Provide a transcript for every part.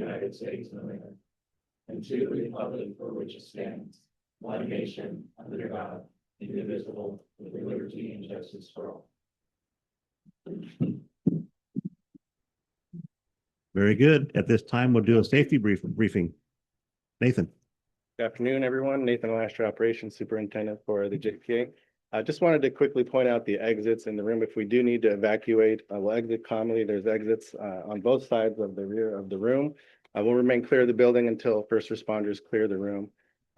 United States of America, and to the republic for which it stands, one nation, under God, indivisible, with liberty and justice for all. Very good. At this time, we'll do a safety briefing. Nathan. Good afternoon, everyone. Nathan Lasher, Operations Superintendent for the JPA. I just wanted to quickly point out the exits in the room. If we do need to evacuate, we'll exit calmly. There's exits on both sides of the rear of the room. We'll remain clear of the building until first responders clear the room.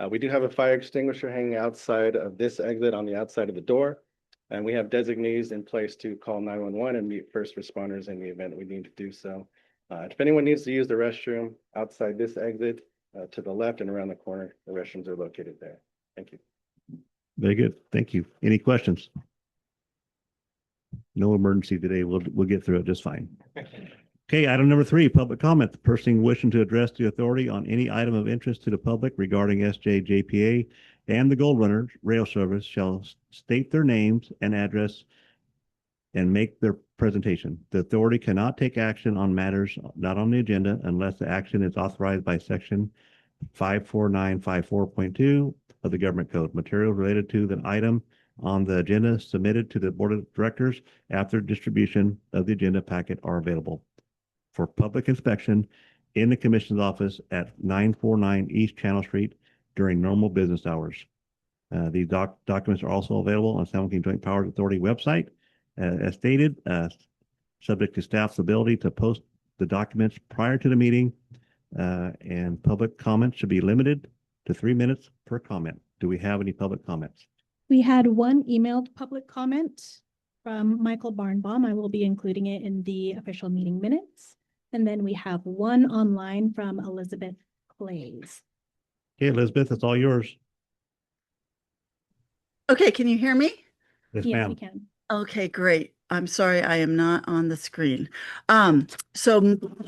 We do have a fire extinguisher hanging outside of this exit on the outside of the door. And we have designees in place to call 911 and meet first responders in the event we need to do so. If anyone needs to use the restroom outside this exit, to the left and around the corner, the restrooms are located there. Thank you. Very good. Thank you. Any questions? No emergency today. We'll get through it just fine. Okay, item number 3, public comment. The person wishing to address the authority on any item of interest to the public regarding SJJPA and the Gold Runner rail service shall state their names and address and make their presentation. The authority cannot take action on matters not on the agenda unless the action is authorized by section 54954.2 of the Government Code. Material related to the item on the agenda submitted to the Board of Directors after distribution of the agenda packet are available for public inspection in the Commission's office at 949 East Channel Street during normal business hours. These documents are also available on San Joaquin Joint Powers Authority website. As stated, subject to staff's ability to post the documents prior to the meeting, and public comments should be limited to 3 minutes per comment. Do we have any public comments? We had one emailed public comment from Michael Barnbaum. I will be including it in the official meeting minutes. And then we have one online from Elizabeth Clays. Okay, Elizabeth, it's all yours. Okay, can you hear me? Yes, Yes, ma'am. we can. Okay, great. I'm sorry, I am not on the screen. So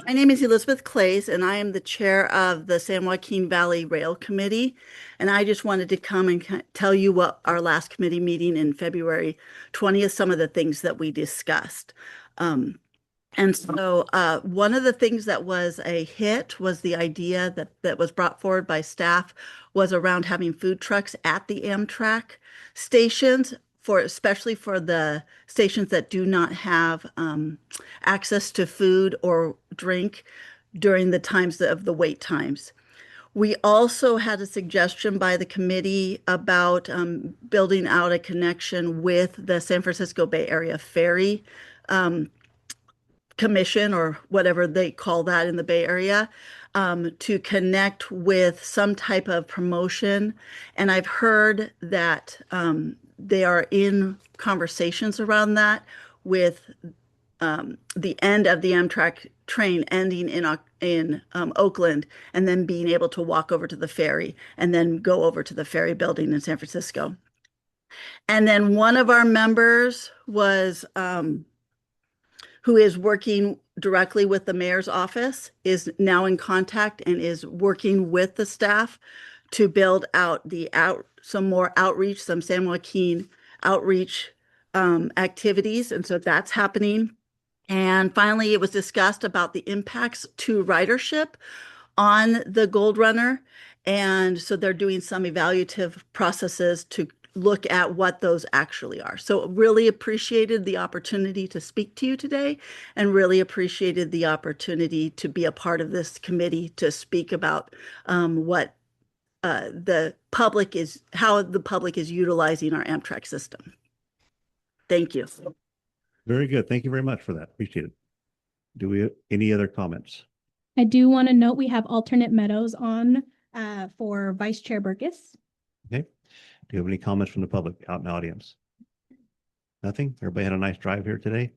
my name is Elizabeth Clays, and I am the chair of the San Joaquin Valley Rail Committee. And I just wanted to come and tell you what our last committee meeting in February 20th, some of the things that we discussed. And so one of the things that was a hit was the idea that was brought forward by staff was around having food trucks at the Amtrak stations, especially for the stations that do not have access to food or drink during the times of the wait times. We also had a suggestion by the committee about building out a connection with the San Francisco Bay Area Ferry Commission, or whatever they call that in the Bay Area, to connect with some type of promotion. And I've heard that they are in conversations around that, with the end of the Amtrak train ending in Oakland, and then being able to walk over to the ferry and then go over to the ferry building in San Francisco. And then one of our members was who is working directly with the mayor's office, is now in contact and is working with the staff to build out some more outreach, some San Joaquin outreach activities. And so that's happening. And finally, it was discussed about the impacts to ridership on the Gold Runner. And so they're doing some evaluative processes to look at what those actually are. So really appreciated the opportunity to speak to you today, and really appreciated the opportunity to be a part of this committee to speak about what how the public is utilizing our Amtrak system. Thank you. Very good. Thank you very much for that. Appreciate it. Do we have any other comments? I do want to note we have alternate Meadows on for Vice Chair Burgess. Okay. Do you have any comments from the public out in the audience? Nothing? Everybody had a nice drive here today?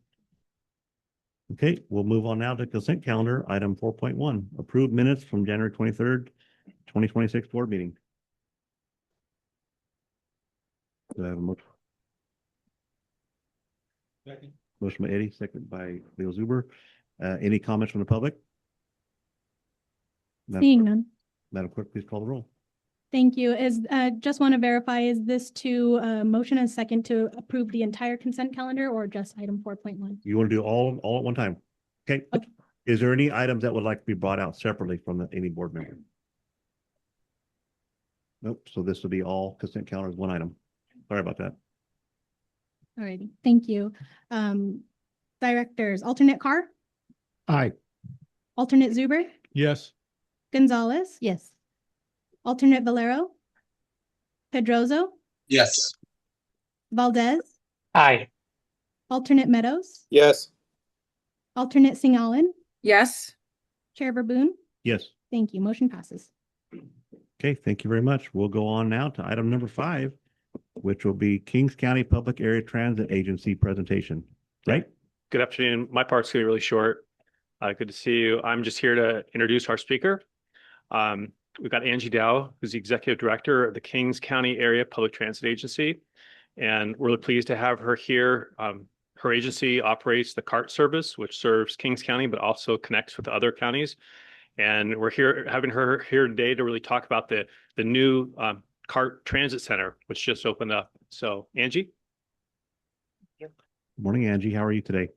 Okay, we'll move on now to consent calendar, item 4.1, approved minutes from January 23rd, 2026 board meeting. Do I have a motion? Second. Motion by Eddie, second by Leo Zuber. Any comments from the public? Seeing none. Madam Clerk, please call the roll. Thank you. Just want to verify, is this to motion and second to approve the entire consent calendar or just item 4.1? You want to do all at one time? Okay. Okay. Is there any items that would like to be brought out separately from any board member? Nope. So this will be all consent calendar as one item. Sorry about that. All righty, thank you. Directors, alternate Carr, Aye. alternate Zuber, Yes. Gonzalez. Yes. Alternate Valero, Pedroso, Yes. Valdez, Aye. alternate Meadows, Yes. alternate Singh Yes. Chair Verboen. Yes. Thank you. Motion passes. Okay, thank you very much. We'll go on now to item number 5, which will be Kings County Public Area Transit Agency presentation. Right? Good afternoon. My part's gonna be really short. Good to see you. I'm just here to introduce our speaker. We've got Angie Dow, who's the Executive Director of the Kings County Area Public Transit Agency. And we're really pleased to have her here. Her agency operates the CART service, which serves Kings County, but also connects with other counties. And we're here having her here today to really talk about the new CART Transit Center, which just opened up. So Angie? Morning, Angie. How are you today?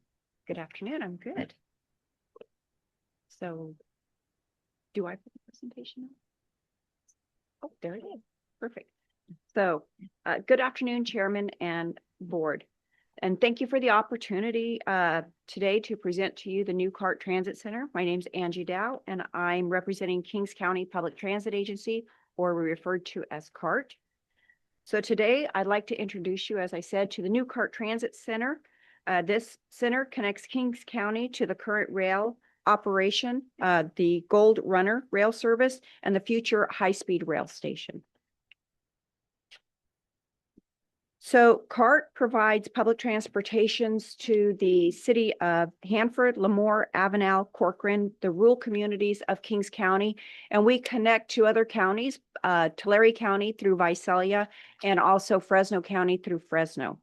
Good afternoon. I'm good. So do I put the presentation up? Oh, there it is. Perfect. So good afternoon, Chairman and Board. And thank you for the opportunity today to present to you the new CART Transit Center. My name's Angie Dow, and I'm representing Kings County Public Transit Agency, or we referred to as CART. So today I'd like to introduce you, as I said, to the new CART Transit Center. This center connects Kings County to the current rail operation, the Gold Runner rail service, and the future high-speed rail station. So CART provides public transportations to the city of Hanford, Lemoore, Avenel, Corcoran, the rural communities of Kings County, and we connect to other counties, Tulare County through Visalia, and also Fresno County through Fresno.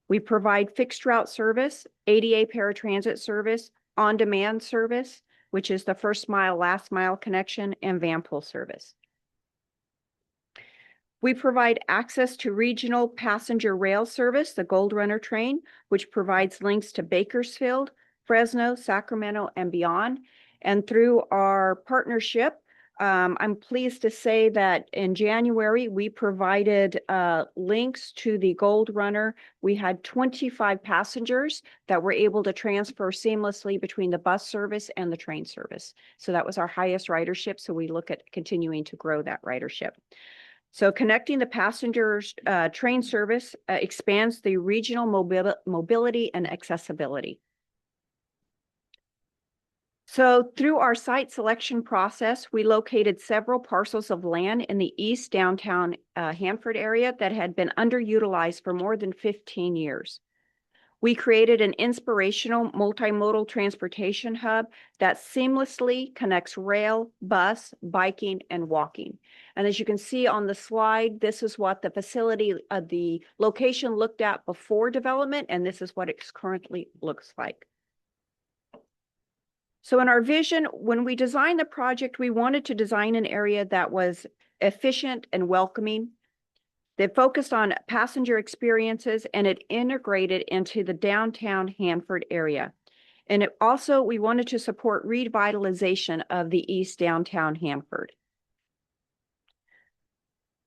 We provide fixed route service, ADA paratransit service, on-demand service, which is the first mile, last mile connection, and van pool service. We provide access to regional passenger rail service, the Gold Runner train, which provides links to Bakersfield, Fresno, Sacramento, and beyond. And through our partnership, I'm pleased to say that in January, we provided links to the Gold Runner. We had 25 passengers that were able to transfer seamlessly between the bus service and the train service. So that was our highest ridership. So we look at continuing to grow that ridership. So connecting the passengers train service expands the regional mobility and accessibility. So through our site selection process, we located several parcels of land in the east downtown Hanford area that had been underutilized for more than 15 years. We created an inspirational multimodal transportation hub that seamlessly connects rail, bus, biking, and walking. And as you can see on the slide, this is what the facility, the location looked at before development, and this is what it currently looks like. So in our vision, when we designed the project, we wanted to design an area that was efficient and welcoming. They focused on passenger experiences, and it integrated into the downtown Hanford area. And it also, we wanted to support revitalization of the east downtown Hanford.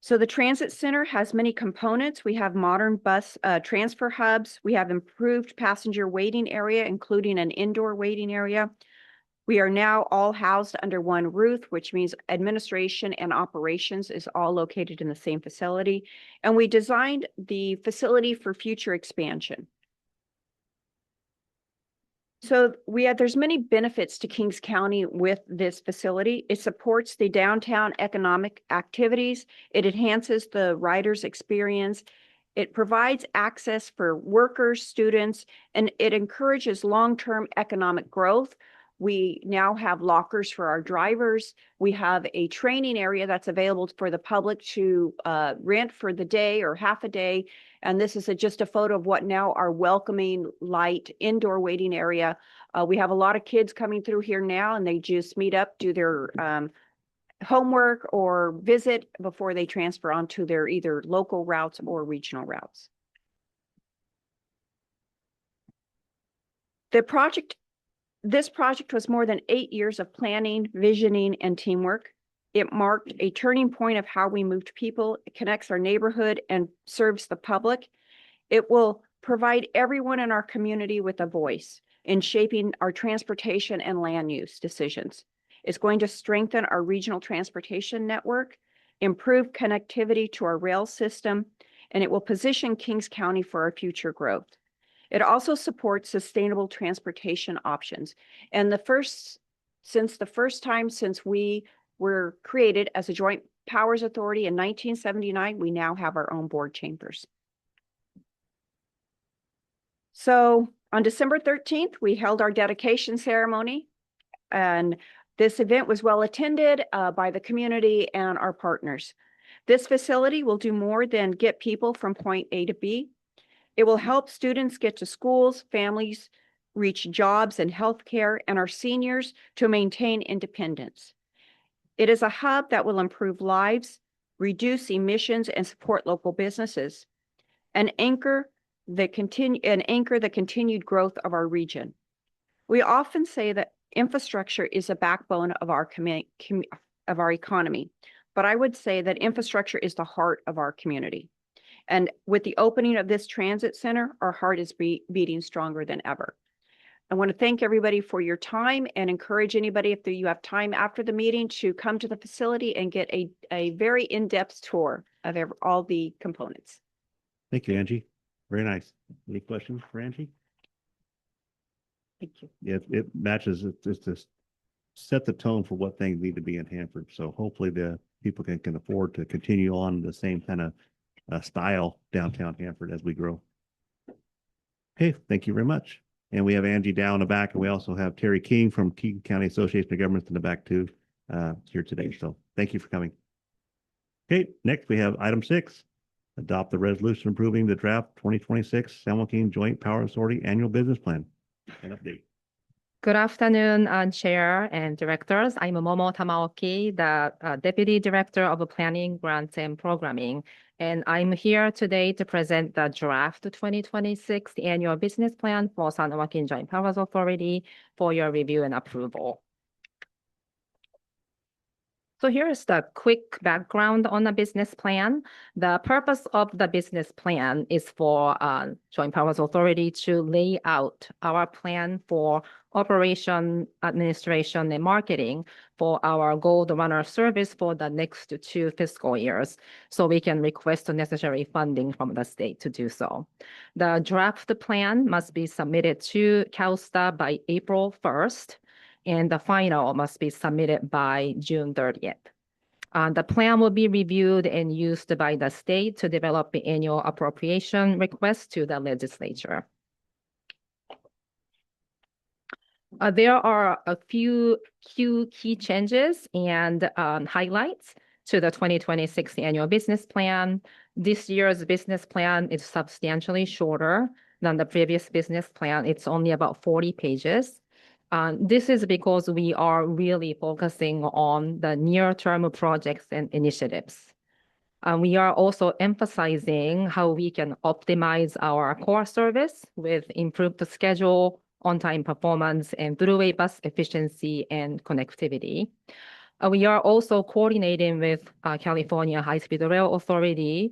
So the transit center has many components. We have modern bus transfer hubs. We have improved passenger waiting area, including an indoor waiting area. We are now all housed under one roof, which means administration and operations is all located in the same facility. And we designed the facility for future expansion. So there's many benefits to Kings County with this facility. It supports the downtown economic activities. It enhances the riders' experience. It provides access for workers, students, and it encourages long-term economic growth. We now have lockers for our drivers. We have a training area that's available for the public to rent for the day or half a day. And this is just a photo of what now our welcoming light indoor waiting area. We have a lot of kids coming through here now, and they just meet up, do their homework or visit before they transfer onto their either local routes or regional routes. This project was more than 8 years of planning, visioning, and teamwork. It marked a turning point of how we moved people, it connects our neighborhood, and serves the public. It will provide everyone in our community with a voice in shaping our transportation and land use decisions. It's going to strengthen our regional transportation network, improve connectivity to our rail system, and it will position Kings County for our future growth. It also supports sustainable transportation options. And since we were created as a joint powers authority in 1979, we now have our own board chambers. So on December 13th, we held our dedication ceremony, and this event was well attended by the community and our partners. This facility will do more than get people from point A to B. It will help students get to schools, families reach jobs and healthcare, and our seniors to maintain independence. It is a hub that will improve lives, reduce emissions, and support local businesses, and anchor the continued growth of our region. We often say that infrastructure is a backbone of our economy, but I would say that infrastructure is the heart of our community. And with the opening of this transit center, our heart is beating stronger than ever. I want to thank everybody for your time and encourage anybody, if you have time after the meeting, to come to the facility and get a very in-depth tour of all the components. Thank you, Angie. Very nice. Any questions for Angie? Thank you. Yeah, it matches, it's just set the tone for what things need to be in Hanford. So hopefully the people can afford to continue on the same kind of style downtown Hanford as we grow. Okay, thank you very much. And we have Angie Dow in the back, and we also have Terry King from King County Association of Governments in the back too, here today. So thank you for coming. Okay, next we have item 6, adopt the resolution approving the draft 2026 San Joaquin Joint Powers Authority Annual Business Plan. An update. Good afternoon, Chair and Directors. I'm Momo Tamaoki, the Deputy Director of Planning, Grants, and Programming. And I'm here today to present the draft 2026 Annual Business Plan for San Joaquin Joint Powers Authority for your review and approval. So here's the quick background on the business plan. The purpose of the business plan is for Joint Powers Authority to lay out our plan for operation, administration, and marketing for our Gold Runner service for the next 2 fiscal years, so we can request the necessary funding from the state to do so. The draft plan must be submitted to CalSTA by April 1st. And the final must be submitted by June 30th. The plan will be reviewed and used by the state to develop the annual appropriation request to the legislature. There are a few key changes and highlights to the 2026 annual business plan. This year's business plan is substantially shorter than the previous business plan. It's only about 40 pages. This is because we are really focusing on the near-term projects and initiatives. We are also emphasizing how we can optimize our core service with improved schedule, on-time performance, and throughway bus efficiency and connectivity. We are also coordinating with California High-Speed Rail Authority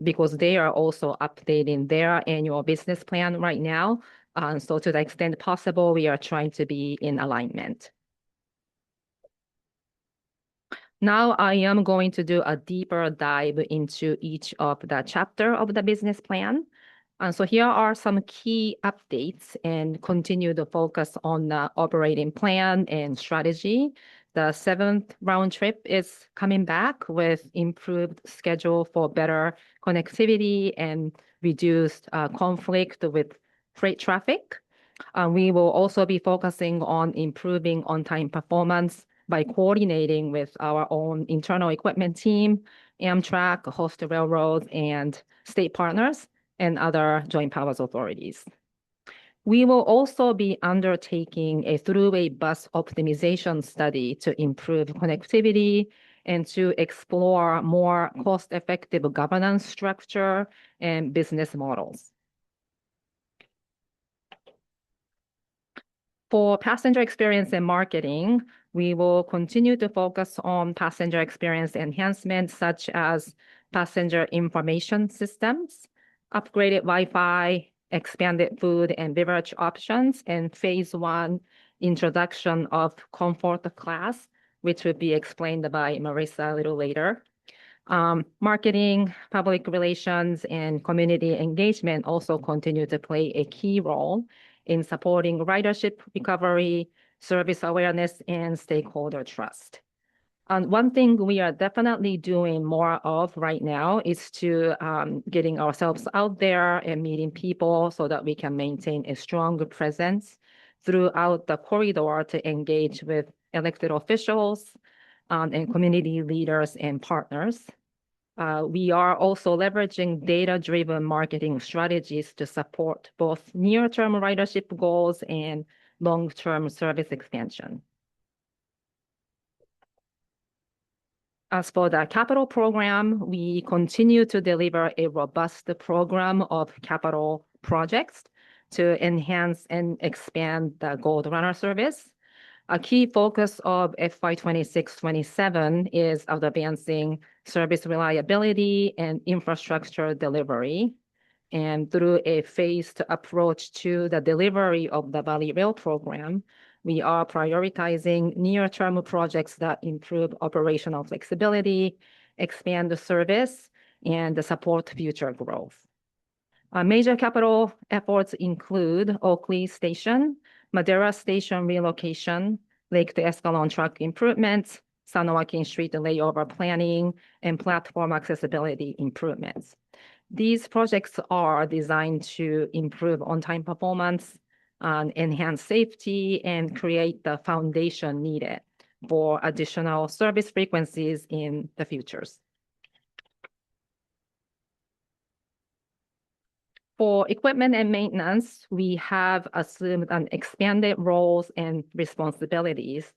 because they are also updating their annual business plan right now. So to the extent possible, we are trying to be in alignment. Now I am going to do a deeper dive into each of the chapter of the business plan. So here are some key updates and continue to focus on the operating plan and strategy. The 7th round trip is coming back with improved schedule for better connectivity and reduced conflict with freight traffic. We will also be focusing on improving on-time performance by coordinating with our own internal equipment team, Amtrak, host railroads, and state partners, and other joint powers authorities. We will also be undertaking a throughway bus optimization study to improve connectivity and to explore more cost-effective governance structure and business models. For passenger experience and marketing, we will continue to focus on passenger experience enhancements such as passenger information systems, upgraded Wi-Fi, expanded food and beverage options, and phase one introduction of comfort class, which will be explained by Marissa a little later. Marketing, public relations, and community engagement also continue to play a key role in supporting ridership recovery, service awareness, and stakeholder trust. One thing we are definitely doing more of right now is to getting ourselves out there and meeting people so that we can maintain a strong presence throughout the corridor to engage with elected officials and community leaders and partners. We are also leveraging data-driven marketing strategies to support both near-term ridership goals and long-term service expansion. As for the capital program, we continue to deliver a robust program of capital projects to enhance and expand the Gold Runner service. A key focus of FY 26-27 is advancing service reliability and infrastructure delivery. And through a phased approach to the delivery of the Valley Rail program, we are prioritizing near-term projects that improve operational flexibility, expand the service, and support future growth. Major capital efforts include Oakley Station, Madera Station relocation, Lake to Escalon track improvements, San Joaquin Street layover planning, and platform accessibility improvements. These projects are designed to improve on-time performance, enhance safety, and create the foundation needed for additional service frequencies in the futures. For equipment and maintenance, we have assumed an expanded roles and responsibilities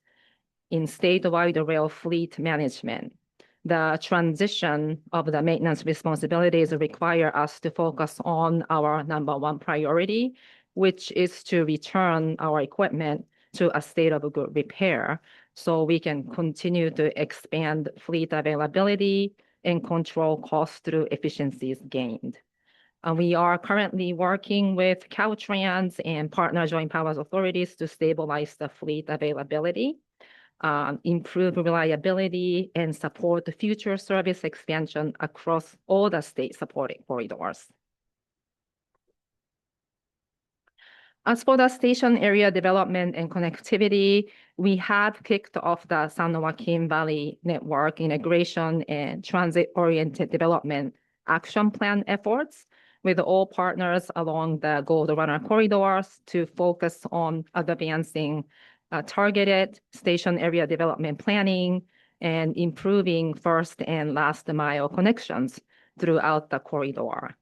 in statewide rail fleet management. The transition of the maintenance responsibilities require us to focus on our number one priority, which is to return our equipment to a state of good repair so we can continue to expand fleet availability and control costs through efficiencies gained. We are currently working with Caltrans and partner joint powers authorities to stabilize the fleet availability, improve reliability, and support the future service expansion across all the state supported corridors. As for the station area development and connectivity, we have kicked off the San Joaquin Valley Network integration and transit-oriented development action plan efforts with all partners along the Gold Runner corridors to focus on advancing targeted station area development planning and improving first and last mile connections throughout the corridor.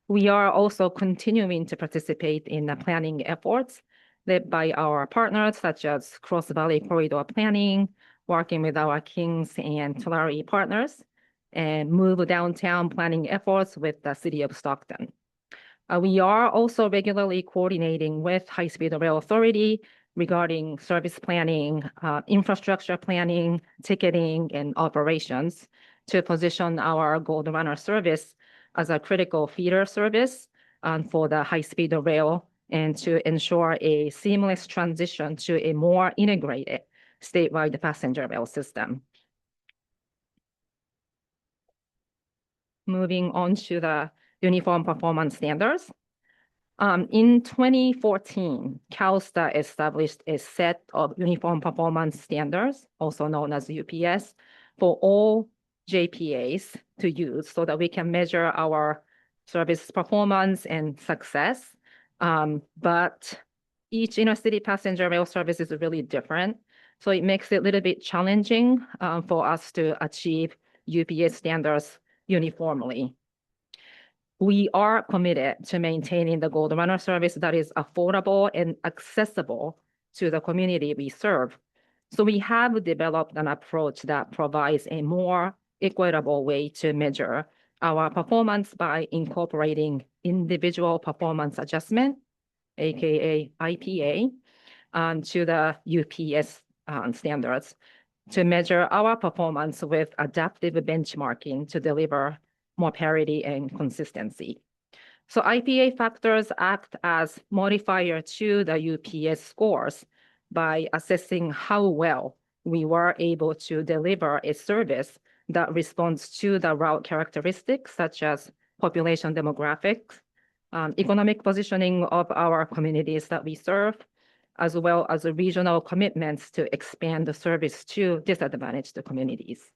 We are also continuing to participate in the planning efforts led by our partners such as Cross Valley Corridor Planning, working with our Kings and Tulare partners, and move downtown planning efforts with the city of Stockton. We are also regularly coordinating with High-Speed Rail Authority regarding service planning, infrastructure planning, ticketing, and operations to position our Gold Runner service as a critical feeder service for the high-speed rail and to ensure a seamless transition to a more integrated statewide passenger rail system. Moving on to the Uniform Performance Standards. In 2014, CalSTA established a set of Uniform Performance Standards, also known as UPS, for all JPAs to use so that we can measure our service performance and success. But each inner-city passenger rail service is really different. So it makes it a little bit challenging for us to achieve UPS standards uniformly. We are committed to maintaining the Gold Runner service that is affordable and accessible to the community we serve. So we have developed an approach that provides a more equitable way to measure our performance by incorporating individual performance adjustment, aka IPA, to the UPS standards to measure our performance with adaptive benchmarking to deliver more parity and consistency. So IPA factors act as modifier to the UPS scores by assessing how well we were able to deliver a service that responds to the route characteristics such as population demographics, economic positioning of our communities that we serve, as well as regional commitments to expand the service to disadvantaged communities.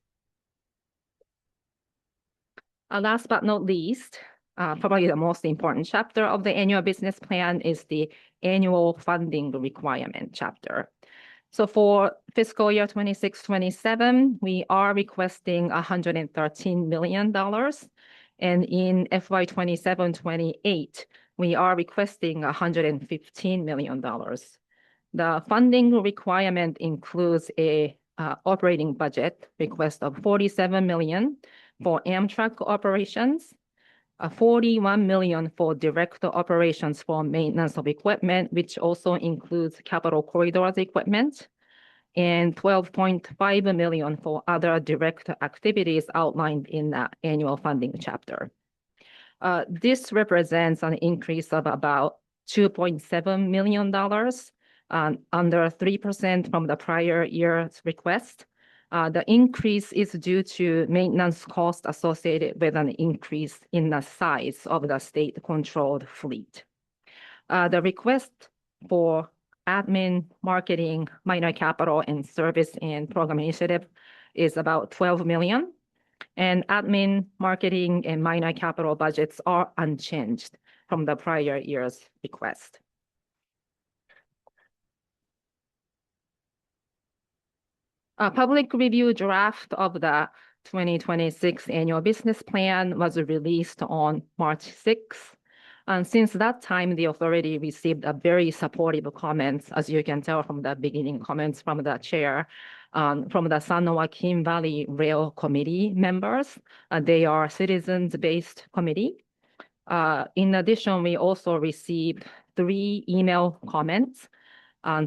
Last but not least, probably the most important chapter of the annual business plan is the annual funding requirement chapter. So for fiscal year 26-27, we are requesting $113 million. And in FY 27-28, we are requesting $115 million. The funding requirement includes a operating budget request of $47 million for Amtrak operations, $41 million for direct operations for maintenance of equipment, which also includes capital corridors equipment, and $12.5 million for other direct activities outlined in the annual funding chapter. This represents an increase of about $2.7 million, under 3% from the prior year's request. The increase is due to maintenance costs associated with an increase in the size of the state-controlled fleet. The request for admin, marketing, minor capital, and service and program initiative is about $12 million. And admin, marketing, and minor capital budgets are unchanged from the prior year's request. A public review draft of the 2026 annual business plan was released on March 6th. And since that time, the authority received a very supportive comments, as you can tell from the beginning comments from the chair, from the San Joaquin Valley Rail Committee members. They are citizens-based committee. In addition, we also received 3 email comments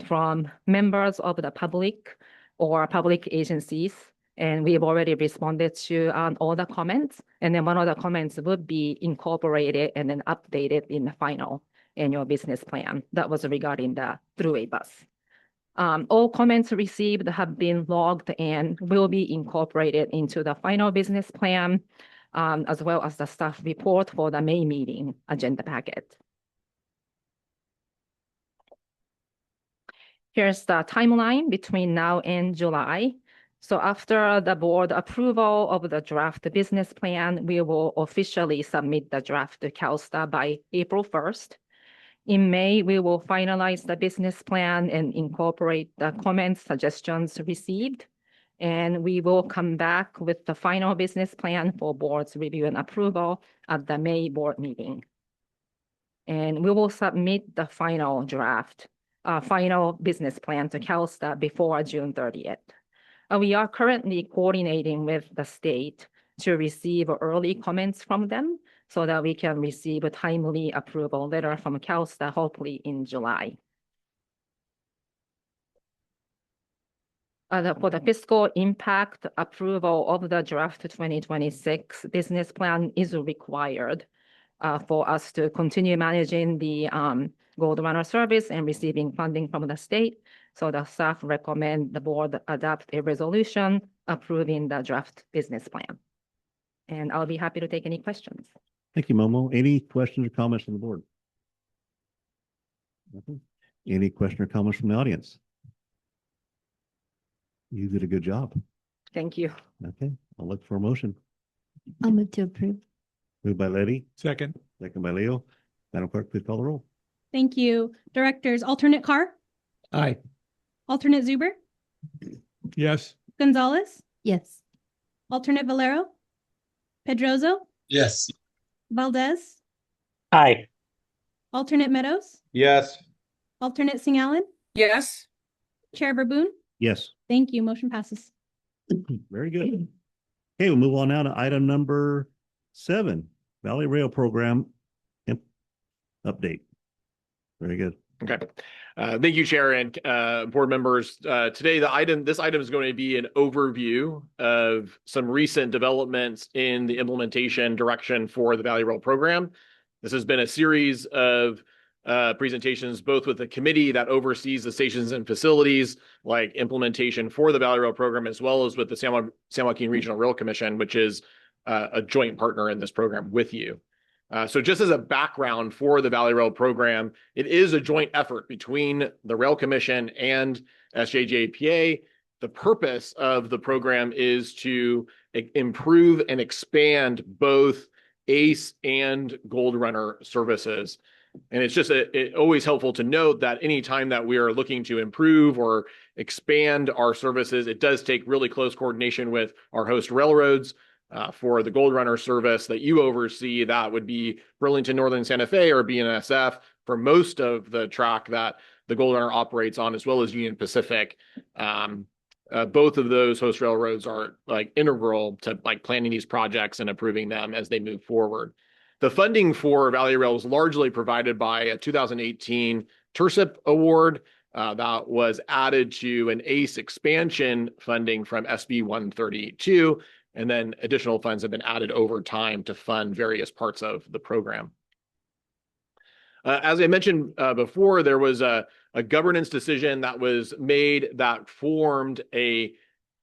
from members of the public or public agencies, and we've already responded to all the comments. And then one of the comments would be incorporated and then updated in the final annual business plan. That was regarding the throughway bus. All comments received have been logged and will be incorporated into the final business plan, as well as the staff report for the May meeting agenda packet. Here's the timeline between now and July. So after the board approval of the draft business plan, we will officially submit the draft to CalSTA by April 1st. In May, we will finalize the business plan and incorporate the comments, suggestions received. And we will come back with the final business plan for board's review and approval at the May board meeting. And we will submit the final draft, final business plan to CalSTA before June 30th. We are currently coordinating with the state to receive early comments from them so that we can receive a timely approval letter from CalSTA, hopefully in July. For the fiscal impact approval of the draft 2026 business plan is required for us to continue managing the Gold Runner service and receiving funding from the state. So the staff recommend the board adopt a resolution approving the draft business plan. And I'll be happy to take any questions. Thank you, Momo. Any questions or comments from the board? Nothing? Any question or comments from the audience? You did a good job. Thank you. Okay, I'll look for a motion. I'll move to approve. Moved by Letty, Second. second by Leo. Madam Clerk, please call the roll. Thank you. Directors, alternate Carr, Aye. alternate Zuber, Yes. Gonzalez. Yes. Alternate Valero, Pedroso, Yes. Valdez, Aye. alternate Meadows, Yes. alternate Singh Allen, Yes. Chair Verboen. Yes, Thank you. Motion passes. very good. Okay, we'll move on now to item number 7, Valley Rail Program update. Very good. Okay. Thank you, Chair and board members. Today, this item is going to be an overview of some recent developments in the implementation direction for the Valley Rail program. This has been a series of presentations, both with the committee that oversees the stations and facilities, like implementation for the Valley Rail program, as well as with the San Joaquin Regional Rail Commission, which is a joint partner in this program with you. So just as a background for the Valley Rail program, it is a joint effort between the Rail Commission and SJJPA. The purpose of the program is to improve and expand both ACE and Gold Runner services. And it's just always helpful to note that anytime that we are looking to improve or expand our services, it does take really close coordination with our host railroads. For the Gold Runner service that you oversee, that would be Burlington Northern Santa Fe or BNSF for most of the track that the Gold Runner operates on, as well as Union Pacific. Both of those host railroads are like integral to like planning these projects and approving them as they move forward. The funding for Valley Rail was largely provided by a 2018 TIRCIP award that was added to an ACE expansion funding from SB 132. And then additional funds have been added over time to fund various parts of the program. As I mentioned before, there was a governance decision that was made that formed a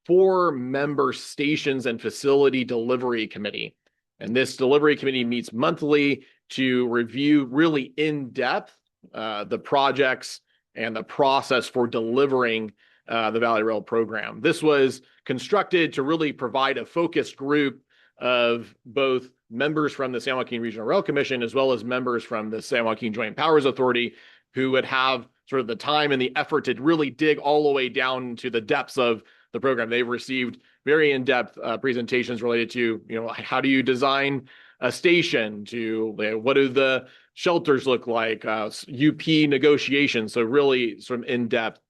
4-member stations and facility delivery committee. And this delivery committee meets monthly to review really in depth the projects and the process for delivering the Valley Rail program. This was constructed to really provide a focused group of both members from the San Joaquin Regional Rail Commission, as well as members from the San Joaquin Joint Powers Authority, who would have sort of the time and the effort to really dig all the way down to the depths of the program. They've received very in-depth presentations related to, how do you design a station, to what do the shelters look like, UP negotiations. So really sort of in-depth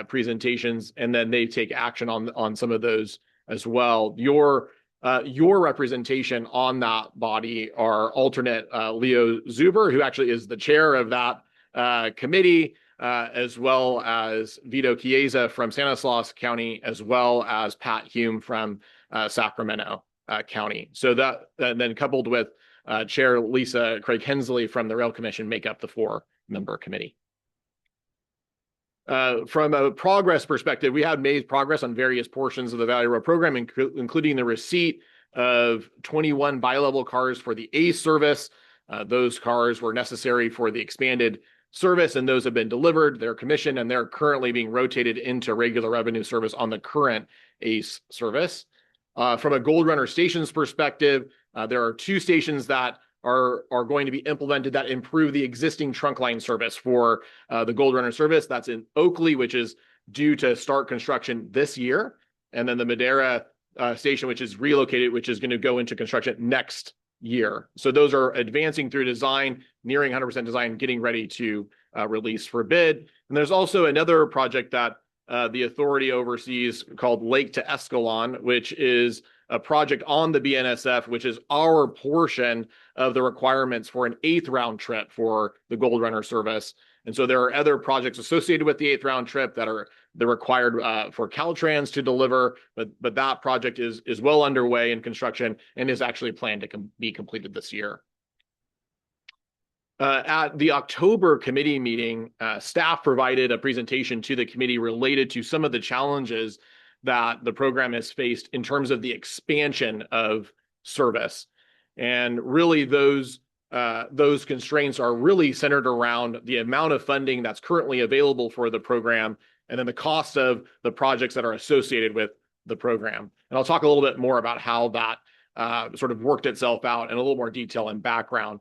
presentations, and then they take action on some of those as well. Your representation on that body are alternate Leo Zuber, who actually is the chair of that committee, as well as Vito Chiesa from Stanislaus County, as well as Pat Hume from Sacramento County. So that then coupled with Chair Lisa Craig Hensley from the Rail Commission make up the 4-member committee. From a progress perspective, we have made progress on various portions of the Valley Rail program, including the receipt of 21 bi-level cars for the ACE service. Those cars were necessary for the expanded service, and those have been delivered. They're commissioned, and they're currently being rotated into regular revenue service on the current ACE service. From a Gold Runner stations perspective, there are 2 stations that are going to be implemented that improve the existing trunk line service for the Gold Runner service. That's in Oakley, which is due to start construction this year. And then the Madera station, which is relocated, which is going to go into construction next year. So those are advancing through design, nearing 100% design, getting ready to release for bid. And there's also another project that the authority oversees called Lake to Escalon, which is a project on the BNSF, which is our portion of the requirements for an 8th round trip for the Gold Runner service. And so there are other projects associated with the 8th round trip that are required for Caltrans to deliver, but that project is well underway in construction and is actually planned to be completed this year. At the October committee meeting, staff provided a presentation to the committee related to some of the challenges that the program has faced in terms of the expansion of service. And really those constraints are really centered around the amount of funding that's currently available for the program, and then the cost of the projects that are associated with the program. And I'll talk a little bit more about how that sort of worked itself out in a little more detail and background.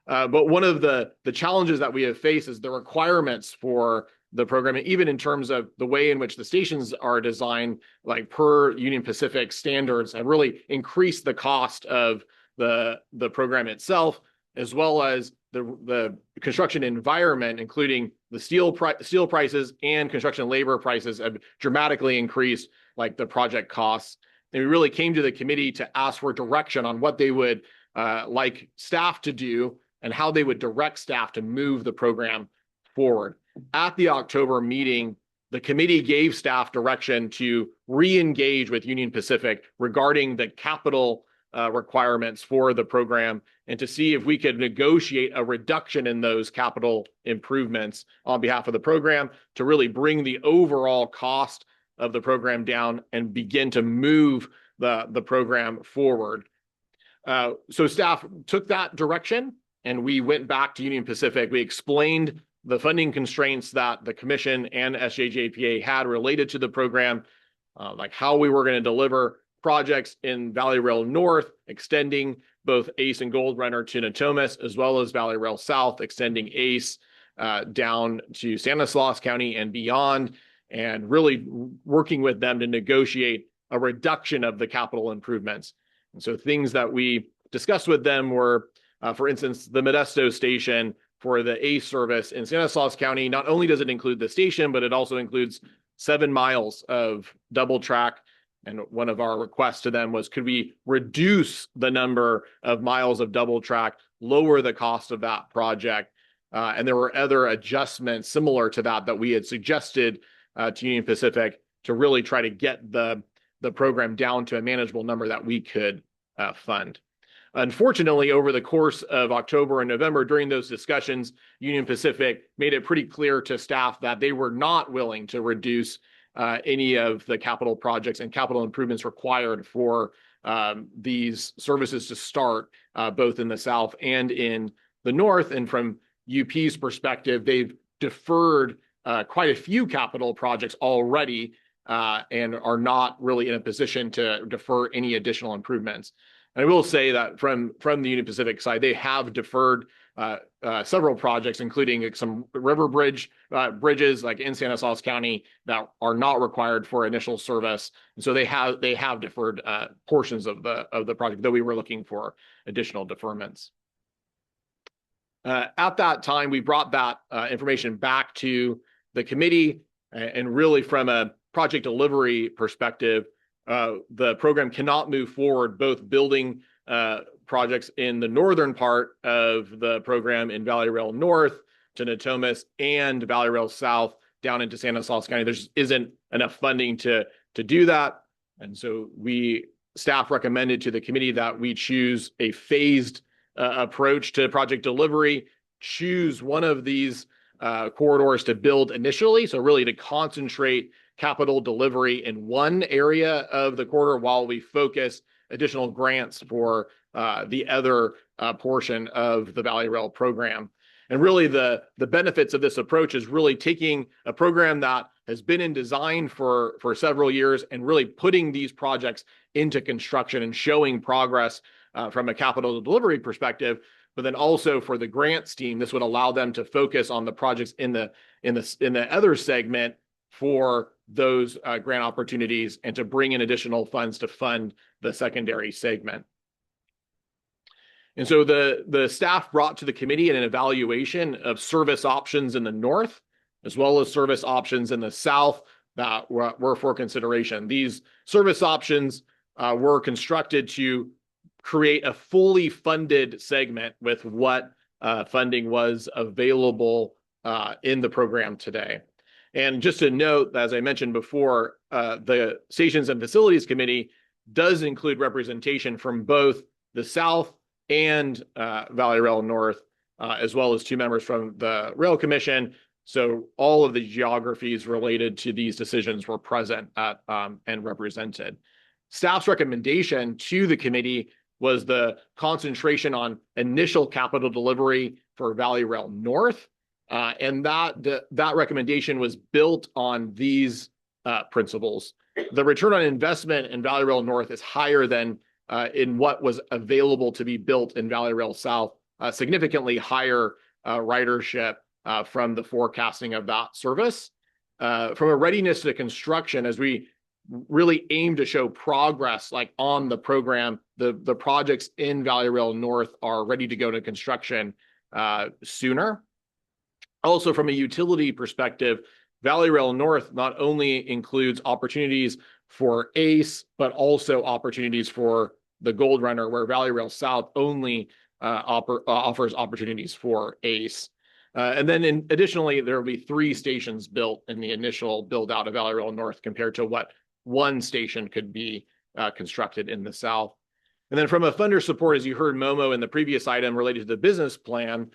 But one of the challenges that we have faced is the requirements for the program, even in terms of the way in which the stations are designed, like per Union Pacific standards, have really increased the cost of the program itself, as well as the construction environment, including the steel prices and construction labor prices have dramatically increased, like the project costs. And we really came to the committee to ask for direction on what they would like staff to do and how they would direct staff to move the program forward. At the October meeting, the committee gave staff direction to re-engage with Union Pacific regarding the capital requirements for the program and to see if we could negotiate a reduction in those capital improvements on behalf of the program to really bring the overall cost of the program down and begin to move the program forward. So staff took that direction and we went back to Union Pacific. We explained the funding constraints that the commission and SJJPA had related to the program, like how we were going to deliver projects in Valley Rail North, extending both ACE and Gold Runner to Natomas, as well as Valley Rail South, extending ACE down to Stanislaus County and beyond, and really working with them to negotiate a reduction of the capital improvements. And so things that we discussed with them were, for instance, the Modesto station for the ACE service in Stanislaus County. Not only does it include the station, but it also includes 7 miles of double track. And one of our requests to them was, could we reduce the number of miles of double track, lower the cost of that project? And there were other adjustments similar to that we had suggested to Union Pacific to really try to get the program down to a manageable number that we could fund. Unfortunately, over the course of October and November, during those discussions, Union Pacific made it pretty clear to staff that they were not willing to reduce any of the capital projects and capital improvements required for these services to start both in the South and in the North. And from UP's perspective, they've deferred quite a few capital projects already and are not really in a position to defer any additional improvements. And I will say that from the Union Pacific side, they have deferred several projects, including some river bridges like in Stanislaus County that are not required for initial service. And so they have deferred portions of the project, though we were looking for additional deferments. At that time, we brought that information back to the committee, and really from a project delivery perspective, the program cannot move forward both building projects in the northern part of the program in Valley Rail North to Natomas and Valley Rail South down into Stanislaus County. There just isn't enough funding to do that. And so staff recommended to the committee that we choose a phased approach to project delivery, choose one of these corridors to build initially. So really to concentrate capital delivery in one area of the corridor while we focus additional grants for the other portion of the Valley Rail program. And really the benefits of this approach is really taking a program that has been in design for several years and really putting these projects into construction and showing progress from a capital delivery perspective. But then also for the grants team, this would allow them to focus on the projects in the other segment for those grant opportunities and to bring in additional funds to fund the secondary segment. And so the staff brought to the committee an evaluation of service options in the north, as well as service options in the south that were for consideration. These service options were constructed to create a fully funded segment with what funding was available in the program today. And just to note, as I mentioned before, the Stations and Facilities Committee does include representation from both the South and Valley Rail North, as well as 2 members from the Rail Commission. So all of the geographies related to these decisions were present at, and represented. Staff's recommendation to the committee was the concentration on initial capital delivery for Valley Rail North. And that recommendation was built on these principles. The return on investment in Valley Rail North is higher than in what was available to be built in Valley Rail South, significantly higher ridership from the forecasting of that service. From a readiness to construction, as we really aim to show progress like on the program, the projects in Valley Rail North are ready to go to construction sooner. Also, from a utility perspective, Valley Rail North not only includes opportunities for ACE, but also opportunities for the Gold Runner, where Valley Rail South only offers opportunities for ACE. And then additionally, there will be 3 stations built in the initial build out of Valley Rail North compared to what 1 station could be constructed in the south. And then from a funder support, as you heard Momo in the previous item related to the business plan,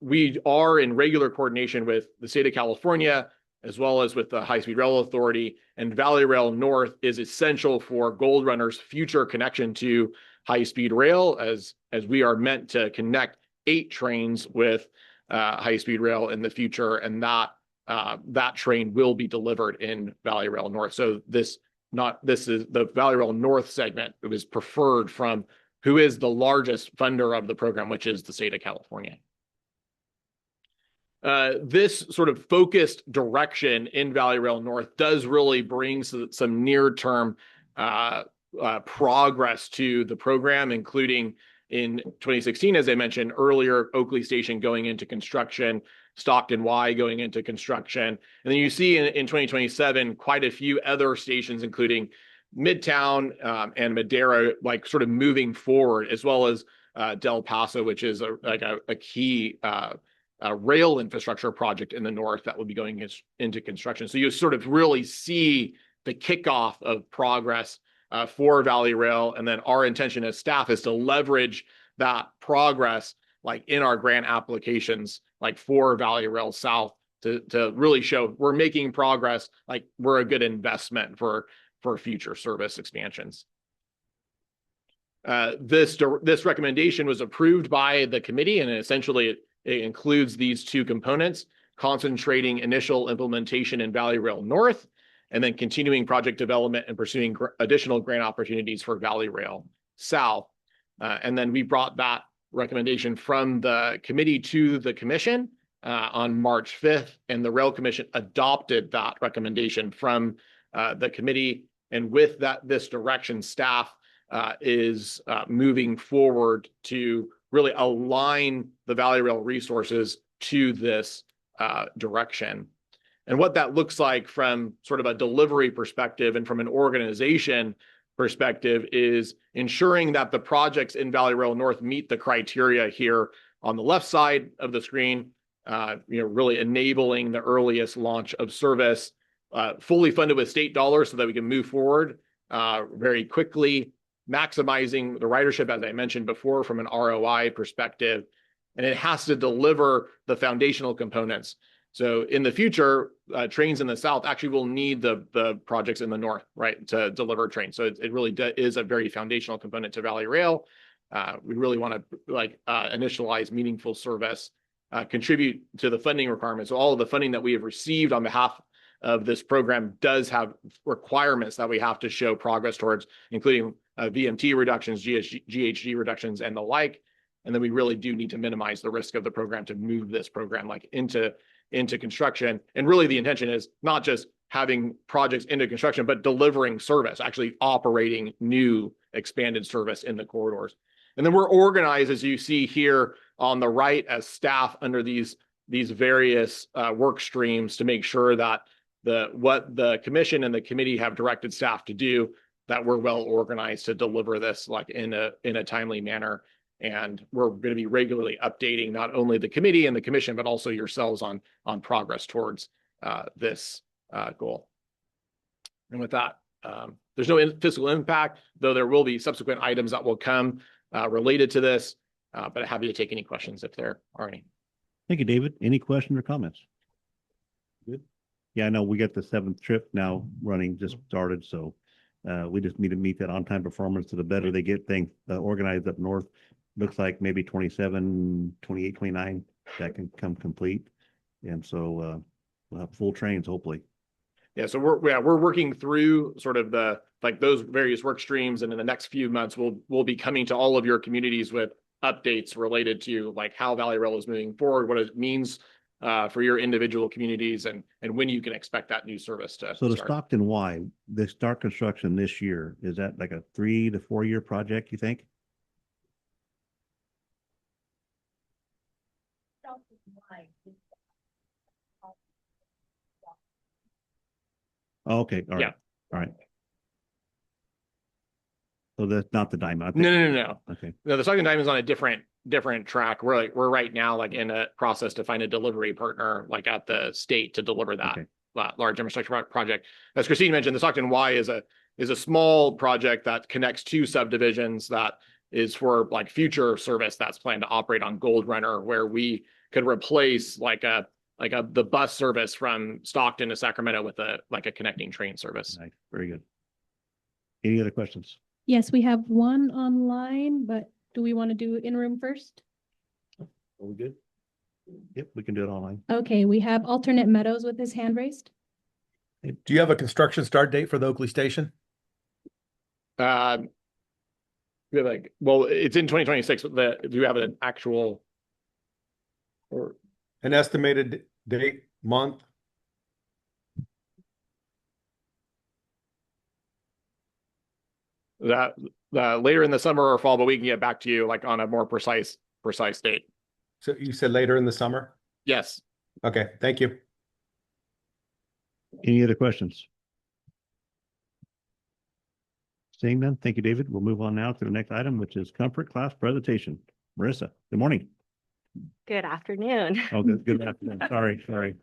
we are in regular coordination with the state of California, as well as with the High Speed Rail Authority, and Valley Rail North is essential for Gold Runner's future connection to high speed rail, as we are meant to connect 8 trains with high speed rail in the future, and that train will be delivered in Valley Rail North. So this is the Valley Rail North segment. It was preferred from who is the largest funder of the program, which is the state of California. This sort of focused direction in Valley Rail North does really bring some near-term progress to the program, including in 2016, as I mentioned earlier, Oakley Station going into construction, Stockton Y going into construction. And then you see in 2027, quite a few other stations, including Midtown and Madera, like sort of moving forward, as well as Del Paso, which is a key rail infrastructure project in the north that will be going into construction. So you sort of really see the kickoff of progress for Valley Rail. And then our intention as staff is to leverage that progress like in our grant applications, like for Valley Rail South, to really show we're making progress, like we're a good investment for future service expansions. This recommendation was approved by the committee, and essentially it includes these 2 components: concentrating initial implementation in Valley Rail North, and then continuing project development and pursuing additional grant opportunities for Valley Rail South. And then we brought that recommendation from the committee to the commission on March 5th, and the Rail Commission adopted that recommendation from the committee. And with this direction, staff is moving forward to really align the Valley Rail resources to this direction. And what that looks like from sort of a delivery perspective and from an organization perspective is ensuring that the projects in Valley Rail North meet the criteria here on the left side of the screen, really enabling the earliest launch of service, fully funded with state dollars so that we can move forward very quickly, maximizing the ridership, as I mentioned before, from an ROI perspective. And it has to deliver the foundational components. So in the future, trains in the south actually will need the projects in the north, right, to deliver trains. So it really is a very foundational component to Valley Rail. We really want to initialize meaningful service, contribute to the funding requirements. So all of the funding that we have received on behalf of this program does have requirements that we have to show progress towards, including VMT reductions, GHG reductions, and the like. And then we really do need to minimize the risk of the program to move this program into construction. And really the intention is not just having projects into construction, but delivering service, actually operating new expanded service in the corridors. And then we're organized, as you see here on the right, as staff under these various work streams to make sure that what the commission and the committee have directed staff to do, that we're well organized to deliver this like in a timely manner. And we're going to be regularly updating not only the committee and the commission, but also yourselves on progress towards this goal. And with that, there's no fiscal impact, though there will be subsequent items that will come related to this, but happy to take any questions if there are any. Thank you, David. Any questions or comments? Good. Yeah, I know we got the 7th trip now running, just started, so we just need to meet that on-time performance. So the better they get things organized up north, looks like maybe 27, 28, 29 that can come complete. And so we'll have full trains, hopefully. Yeah, so we're working through sort of those various work streams, and in the next few months we'll be coming to all of your communities with updates related to like how Valley Rail is moving forward, what it means for your individual communities, and when you can expect that new service to So the start. Stockton Y, they start construction this year. Is that like a 3 to 4 year project, you think? Oh, okay, all right, Yeah. all right. So that's not the diamond. No. Okay. No, the Stockton Diamond is on a different track. We're right now like in a process to find a delivery partner like at the state to deliver that Okay. large infrastructure project. As Christine mentioned, the Stockton Y is a small project that connects two subdivisions that is for like future service that's planned to operate on Gold Runner, where we could replace the bus service from Stockton to Sacramento with a connecting train service. Nice. Very good. Any other questions? Yes, we have one online, but do we want to do in-room first? Are we good? Yep, we can do it online. Okay, we have alternate Meadows with his hand raised. Do you have a construction start date for the Oakley Station? We have it's in 2026, but do you have an actual or An estimated date, month? that later in the summer or fall, but we can get back to you like on a more precise date. So you said later in the summer? Yes. Okay, thank you. Any other questions? Seeing none, thank you, David. We'll move on now to the next item, which is comfort class presentation. Marissa, good morning. Good afternoon. Oh, good afternoon. Sorry.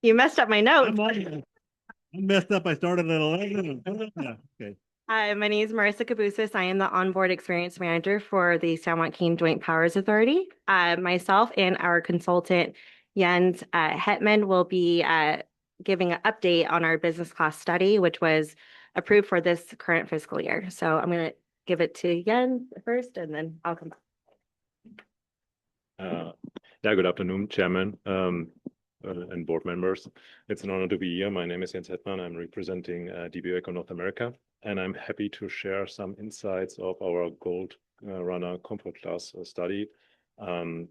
You messed up my notes. I messed up. I started at 11. Okay. Hi, my name is Marissa Cabusis. I am the onboard experience manager for the San Joaquin Joint Powers Authority. Myself and our consultant, Jens Hetman, will be giving an update on our business class study, which was approved for this current fiscal year. So I'm going to give it to Jens first, and then I'll come back. Good afternoon, Chairman and board members. It's an honor to be here. My name is Jens Hetman. I'm representing DBO Eco North America, and I'm happy to share some insights of our Gold Runner Comfort Class study. And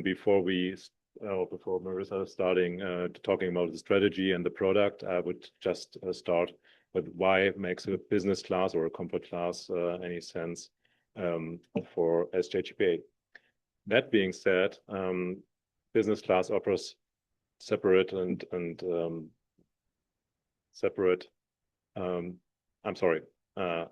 before Marissa is starting talking about the strategy and the product, I would just start with why it makes a business class or a comfort class any sense for SJJPA. That being said, business class offers separate I'm sorry. I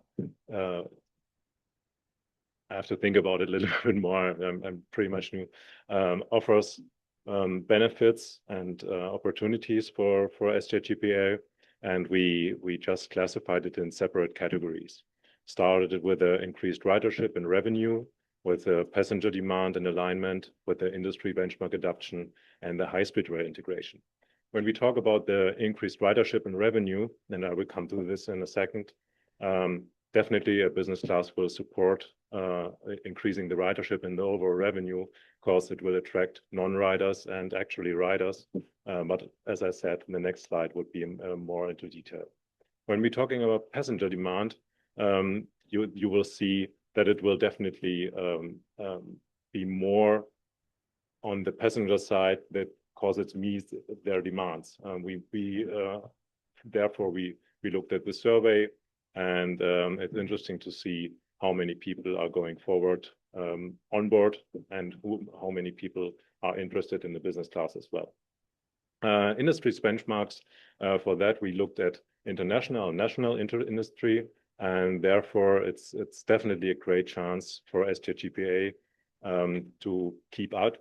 have to think about it a little bit more. I'm pretty much new. Offers benefits and opportunities for SJJPA, and we just classified it in separate categories. Started it with the increased ridership and revenue, with the passenger demand and alignment, with the industry benchmark adoption, and the high-speed rail integration. When we talk about the increased ridership and revenue, and I will come to this in a second, definitely a business class will support increasing the ridership and the overall revenue, because it will attract non-riders and actually riders. But as I said, the next slide would be more into detail. When we're talking about passenger demand, you will see that it will definitely be more on the passenger side that because it meets their demands. Therefore, we looked at the survey, and it's interesting to see how many people are going forward on board and how many people are interested in the business class as well. Industry's benchmarks, for that we looked at international and national industry, and therefore it's definitely a great chance for SJJPA to keep up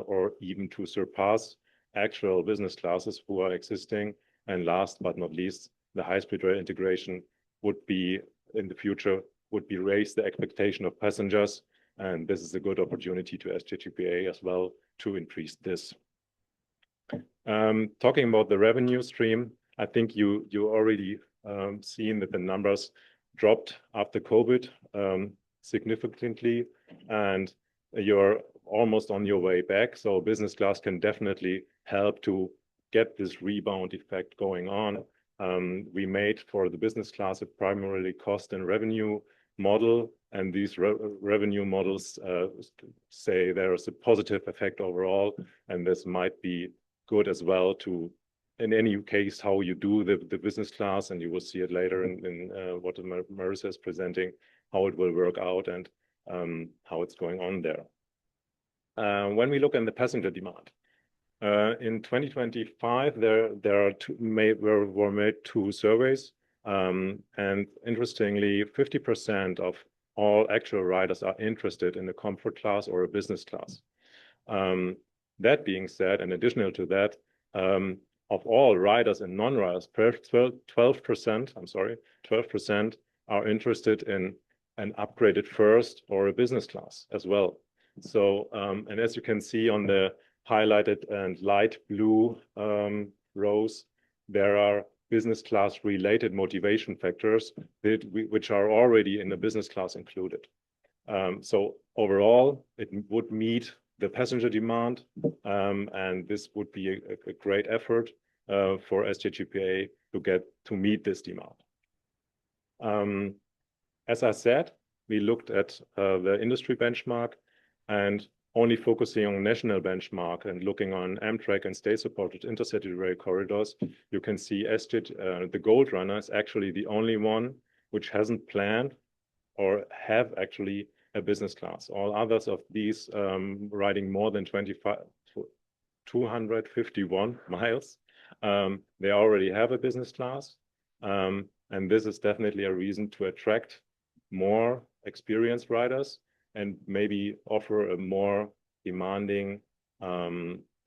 or even to surpass actual business classes who are existing. And last but not least, the high-speed rail integration would be in the future raise the expectation of passengers, and this is a good opportunity to SJJPA as well to increase this. Talking about the revenue stream, I think you already seen that the numbers dropped after COVID significantly, and you're almost on your way back. So business class can definitely help to get this rebound effect going on. We made for the business class a primarily cost and revenue model, and these revenue models say there is a positive effect overall, and this might be good as well to, in any case, how you do the business class, and you will see it later in what Marissa is presenting, how it will work out and how it's going on there. When we look at the passenger demand, in 2025, there were made two surveys. And interestingly, 50% of all actual riders are interested in a comfort class or a business class. That being said, and additional to that, of all riders and non-riders, 12% are interested in an upgraded first or a business class as well. So, and as you can see on the highlighted and light blue rows, there are business class related motivation factors which are already in the business class included. So overall, it would meet the passenger demand, and this would be a great effort for SJJPA to meet this demand. As I said, we looked at the industry benchmark, and only focusing on national benchmark and looking on Amtrak and state-supported intercity rail corridors, you can see the Gold Runner is actually the only one which hasn't planned or have actually a business class. All others of these riding more than 251 miles, they already have a business class. And this is definitely a reason to attract more experienced riders and maybe offer a more demanding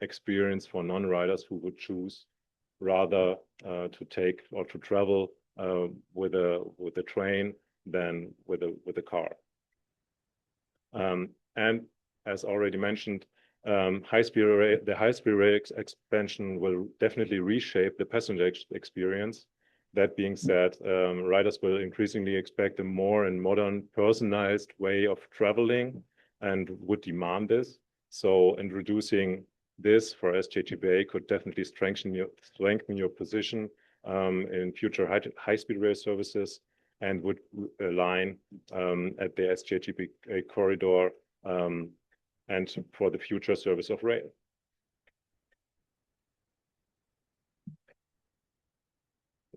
experience for non-riders who would choose rather to take or to travel with a train than with a car. And as already mentioned, the high-speed rail expansion will definitely reshape the passenger experience. That being said, riders will increasingly expect a more and modern personalized way of traveling and would demand this. So introducing this for SJJPA could definitely strengthen your position in future high-speed rail services and would align at the SJJPA corridor and for the future service of rail.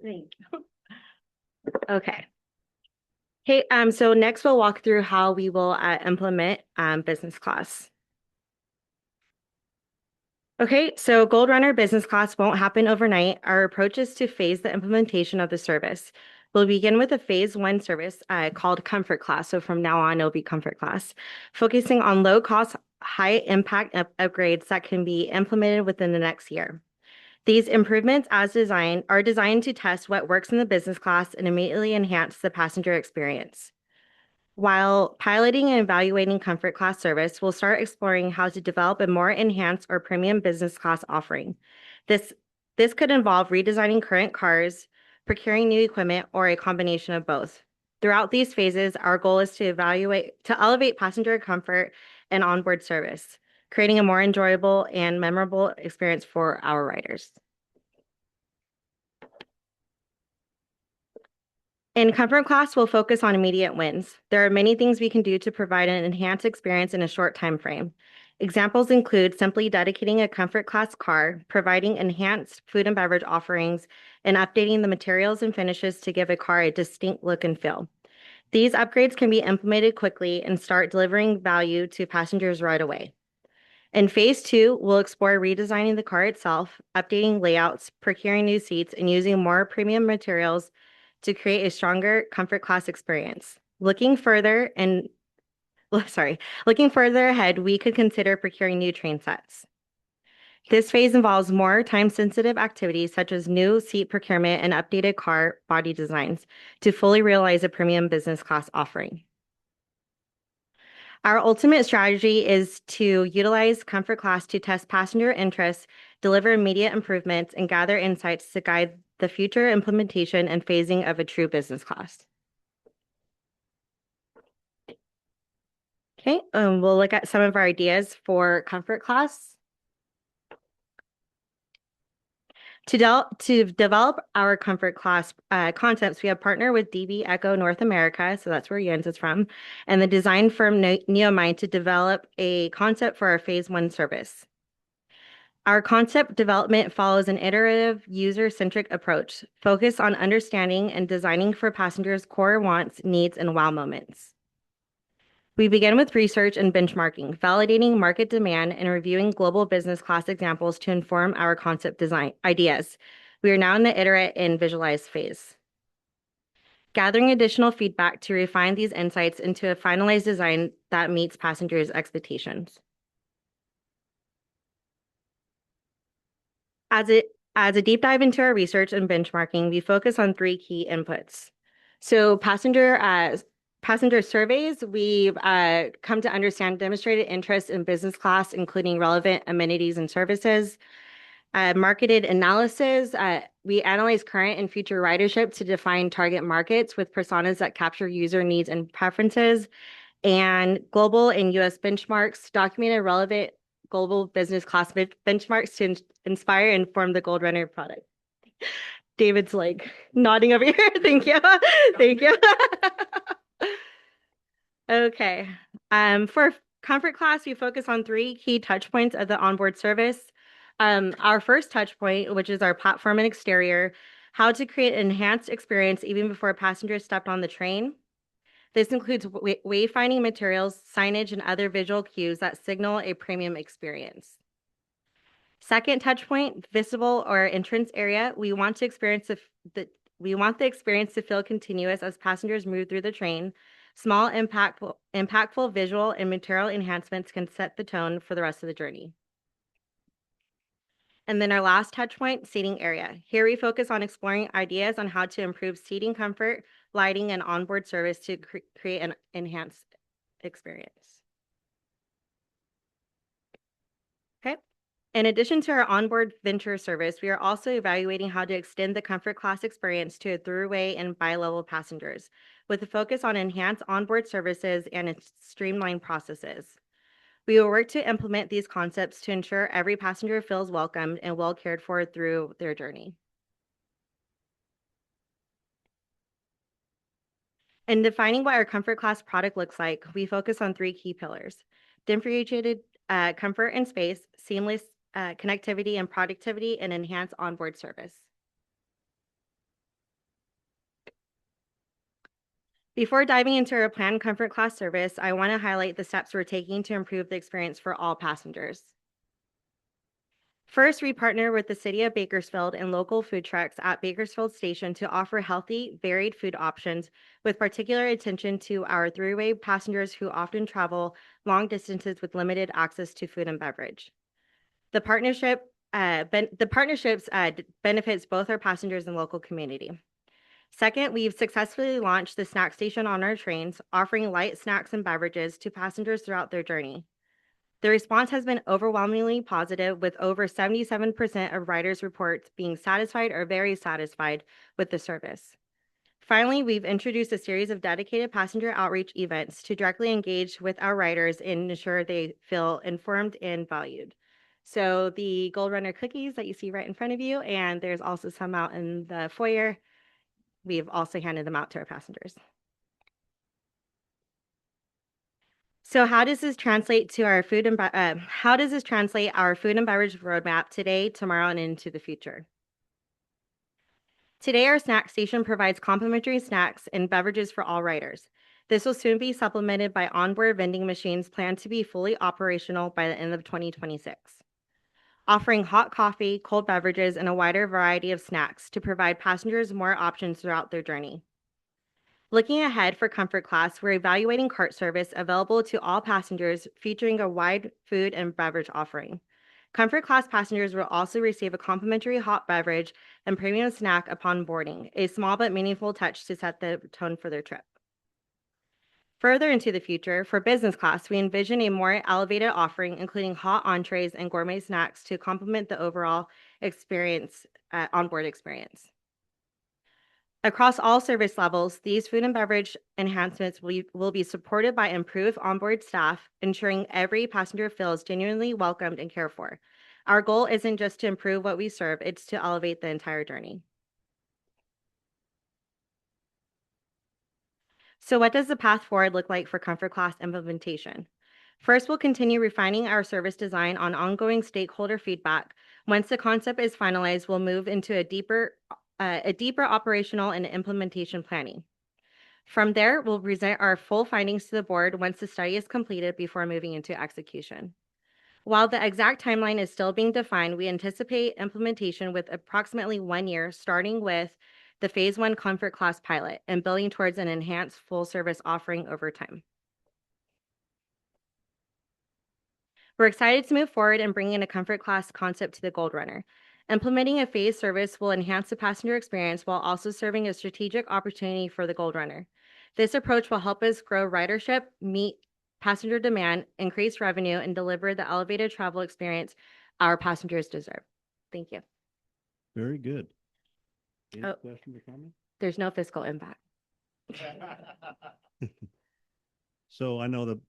Thank you. Okay. Okay, so next we'll walk through how we will implement business class. Okay, so Gold Runner business class won't happen overnight. Our approach is to phase the implementation of the service. We'll begin with a phase 1 service called Comfort Class. So from now on, it'll be Comfort Class, focusing on low cost, high impact upgrades that can be implemented within the next year. These improvements are designed to test what works in the business class and immediately enhance the passenger experience. While piloting and evaluating Comfort Class service, we'll start exploring how to develop a more enhanced or premium business class offering. This could involve redesigning current cars, procuring new equipment, or a combination of both. Throughout these phases, our goal is to elevate passenger comfort and onboard service, creating a more enjoyable and memorable experience for our riders. In Comfort Class, we'll focus on immediate wins. There are many things we can do to provide an enhanced experience in a short time frame. Examples include simply dedicating a Comfort Class car, providing enhanced food and beverage offerings, and updating the materials and finishes to give a car a distinct look and feel. These upgrades can be implemented quickly and start delivering value to passengers right away. In phase 2, we'll explore redesigning the car itself, updating layouts, procuring new seats, and using more premium materials to create a stronger Comfort Class experience. Looking further ahead, we could consider procuring new train sets. This phase involves more time-sensitive activities such as new seat procurement and updated car body designs to fully realize a premium business class offering. Our ultimate strategy is to utilize Comfort Class to test passenger interest, deliver immediate improvements, and gather insights to guide the future implementation and phasing of a true business class. Okay, we'll look at some of our ideas for Comfort Class. To develop our Comfort Class concepts, we have partnered with DB Echo North America, so that's where Jens is from, and the design firm Neomind to develop a concept for our phase 1 service. Our concept development follows an iterative, user-centric approach, focused on understanding and designing for passengers' core wants, needs, and wow moments. We begin with research and benchmarking, validating market demand and reviewing global business class examples to inform our concept design ideas. We are now in the iterate and visualize phase. gathering additional feedback to refine these insights into a finalized design that meets passengers' expectations. As a deep dive into our research and benchmarking, we focus on 3 key inputs. So passenger surveys, we've come to understand demonstrated interest in business class, including relevant amenities and services. Marketed analysis, we analyze current and future ridership to define target markets with personas that capture user needs and preferences. And global and US benchmarks, documented relevant global business class benchmarks to inspire and inform the Gold Runner product. David's like nodding over here. Thank you. Thank you. Okay. For comfort class, we focus on 3 key touch points of the onboard service. Our first touch point, which is our platform and exterior, how to create an enhanced experience even before passengers stepped on the train. This includes wayfinding materials, signage, and other visual cues that signal a premium experience. Second touch point, visible or entrance area. We want the experience to feel continuous as passengers move through the train. Small, impactful visual and material enhancements can set the tone for the rest of the journey. And then our last touch point, seating area. Here we focus on exploring ideas on how to improve seating comfort, lighting, and onboard service to create an enhanced experience. Okay. In addition to our onboard venture service, we are also evaluating how to extend the comfort class experience to throughway and bi-level passengers, with a focus on enhanced onboard services and streamlined processes. We will work to implement these concepts to ensure every passenger feels welcomed and well cared for through their journey. In defining what our comfort class product looks like, we focus on 3 key pillars: differentiated comfort and space, seamless connectivity and productivity, and enhanced onboard service. Before diving into our planned comfort class service, I want to highlight the steps we're taking to improve the experience for all passengers. First, we partner with the City of Bakersfield and local food trucks at Bakersfield Station to offer healthy, varied food options with particular attention to our throughway passengers who often travel long distances with limited access to food and beverage. The partnerships benefits both our passengers and local community. Second, we've successfully launched the snack station on our trains, offering light snacks and beverages to passengers throughout their journey. The response has been overwhelmingly positive, with over 77% of riders reports being satisfied or very satisfied with the service. Finally, we've introduced a series of dedicated passenger outreach events to directly engage with our riders and ensure they feel informed and valued. So the Gold Runner cookies that you see right in front of you, and there's also some out in the foyer. We've also handed them out to our passengers. So how does this translate to our food and beverage roadmap today, tomorrow, and into the future? Today, our snack station provides complimentary snacks and beverages for all riders. This will soon be supplemented by onboard vending machines planned to be fully operational by the end of 2026, offering hot coffee, cold beverages, and a wider variety of snacks to provide passengers more options throughout their journey. Looking ahead for comfort class, we're evaluating cart service available to all passengers, featuring a wide food and beverage offering. Comfort class passengers will also receive a complimentary hot beverage and premium snack upon boarding, a small but meaningful touch to set the tone for their trip. Further into the future, for business class, we envision a more elevated offering, including hot entrees and gourmet snacks to complement the overall experience, onboard experience. Across all service levels, these food and beverage enhancements will be supported by improved onboard staff, ensuring every passenger feels genuinely welcomed and cared for. Our goal isn't just to improve what we serve, it's to elevate the entire journey. So what does the path forward look like for comfort class implementation? First, we'll continue refining our service design on ongoing stakeholder feedback. Once the concept is finalized, we'll move into a deeper operational and implementation planning. From there, we'll present our full findings to the board once the study is completed before moving into execution. While the exact timeline is still being defined, we anticipate implementation with approximately 1 year, starting with the Phase 1 Comfort Class pilot, and building towards an enhanced full-service offering over time. We're excited to move forward and bring in a Comfort Class concept to the Gold Runner. Implementing a phased service will enhance the passenger experience while also serving a strategic opportunity for the Gold Runner. This approach will help us grow ridership, meet passenger demand, increase revenue, and deliver the elevated travel experience our passengers deserve. Thank you. Very good. Any Oh. questions or comments? There's no fiscal impact. So I know that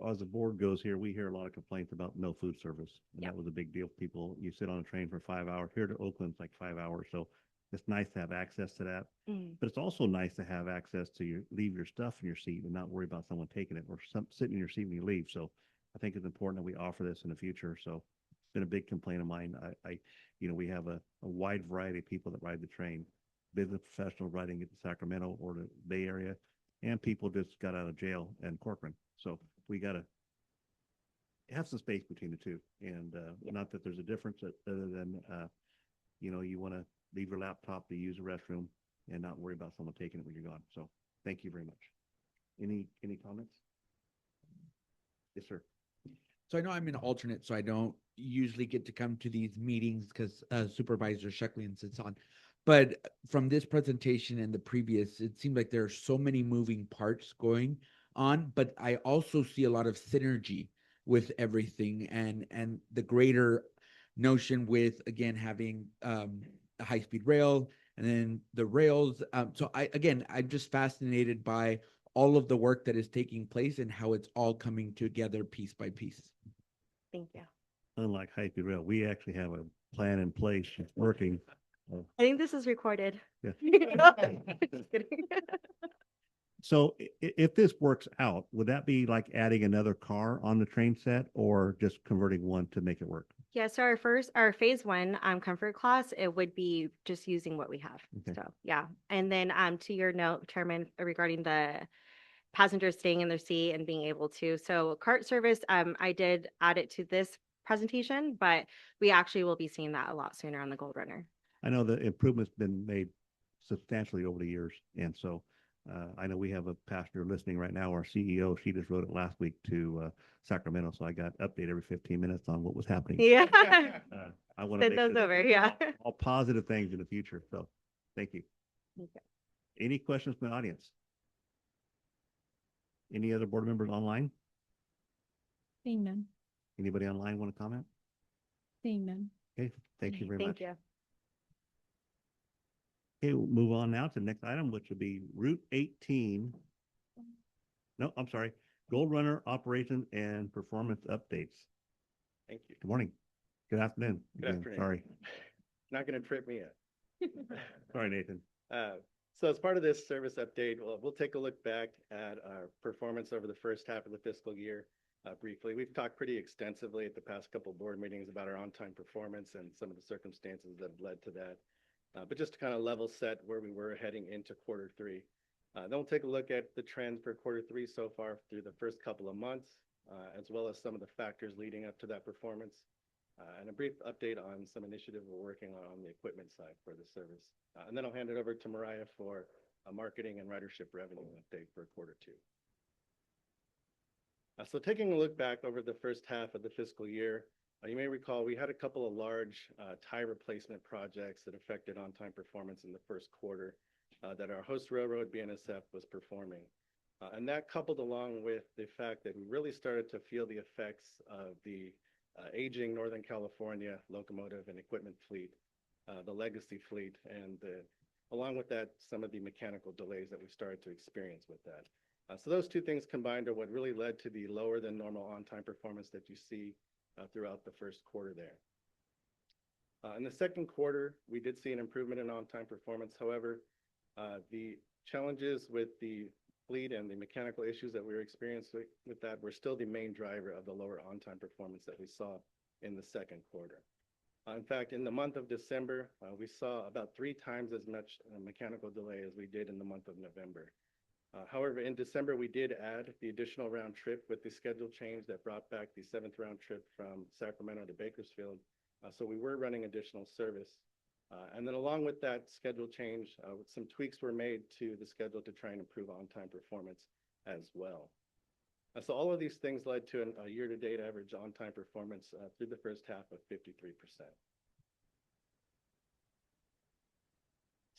as the board goes here, we hear a lot of complaints about no food service. And Yep. that was a big deal. People, you sit on a train for 5 hours. Here to Oakland, it's like 5 hours. So it's nice to have access to that. But it's also nice to have access to leave your stuff in your seat and not worry about someone taking it or sitting in your seat when you leave. So I think it's important that we offer this in the future. So it's been a big complaint of mine. We have a wide variety of people that ride the train, business professionals riding it to Sacramento or the Bay Area, and people just got out of jail in Corcoran. So we got to have some space between the two. And not that there's a difference other than, you want to leave your laptop to use the restroom and not worry about someone taking it when you're gone. So thank you very much. Any comments? Yes, sir. So I know I'm an alternate, so I don't usually get to come to these meetings because Supervisor Sheklian sits on. But from this presentation and the previous, it seems like there are so many moving parts going on, but I also see a lot of synergy with everything and the greater notion with, again, having a high-speed rail and then the rails. So I'm just fascinated by all of the work that is taking place and how it's all coming together piece by piece. Thank you. Unlike high-speed rail, we actually have a plan in place. It's working. I think this is recorded. Yeah. Just kidding. So if this works out, would that be like adding another car on the train set or just converting one to make it work? Yeah, so our Phase 1 Comfort Class, it would be just using what we have. Okay. So yeah. And then to your note, Chairman, regarding the passengers staying in their seat and being able to. So cart service, I did add it to this presentation, but we actually will be seeing that a lot sooner on the Gold Runner. I know the improvement's been made substantially over the years. And so I know we have a passenger listening right now, our CEO, she just wrote it last week to Sacramento. So I got update every 15 minutes on what was happening. Yeah. I want to Send those over, yeah. all positive things in the future. So thank you. Okay. Any questions from the audience? Any other board members online? Seeing none. Anybody online want to comment? Seeing none. Okay, thank you very much. Thank you. Okay, we'll move on now to the next item, which would be Route 18. No, I'm sorry, Gold Runner operation and performance updates. Thank you. Good morning. Good afternoon. Good Again, afternoon. Sorry. Not going to trip me up. Sorry, Nathan. So as part of this service update, we'll take a look back at our performance over the first half of the fiscal year briefly. We've talked pretty extensively at the past couple board meetings about our on-time performance and some of the circumstances that have led to that. But just to kind of level set where we were heading into quarter three. Then we'll take a look at the trends for quarter three so far through the first couple of months, as well as some of the factors leading up to that performance. And a brief update on some initiatives we're working on the equipment side for the service. And then I'll hand it over to Mariah for a marketing and ridership revenue update for quarter two. So taking a look back over the first half of the fiscal year, you may recall we had a couple of large tie replacement projects that affected on-time performance in the first quarter that our host railroad, BNSF, was performing. And that coupled along with the fact that we really started to feel the effects of the aging Northern California locomotive and equipment fleet, the legacy fleet, and along with that, some of the mechanical delays that we started to experience with that. So those two things combined are what really led to the lower than normal on-time performance that you see throughout the first quarter there. In the second quarter, we did see an improvement in on-time performance. However, the challenges with the fleet and the mechanical issues that we were experiencing with that were still the main driver of the lower on-time performance that we saw in the second quarter. In fact, in the month of December, we saw about 3 times as much mechanical delay as we did in the month of November. However, in December, we did add the additional round trip with the schedule change that brought back the 7th round trip from Sacramento to Bakersfield. So we were running additional service. And then along with that schedule change, some tweaks were made to the schedule to try and improve on-time performance as well. So all of these things led to a year-to-date average on-time performance through the first half of 53%.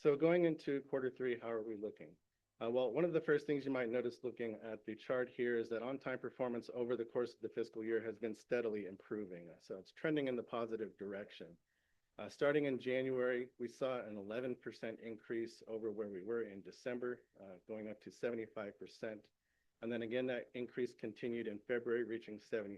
So going into Q3, how are we looking? Well, one of the first things you might notice looking at the chart here is that on-time performance over the course of the fiscal year has been steadily improving. So it's trending in the positive direction. Starting in January, we saw an 11% increase over where we were in December, going up to 75%. And then again, that increase continued in February, reaching 77%.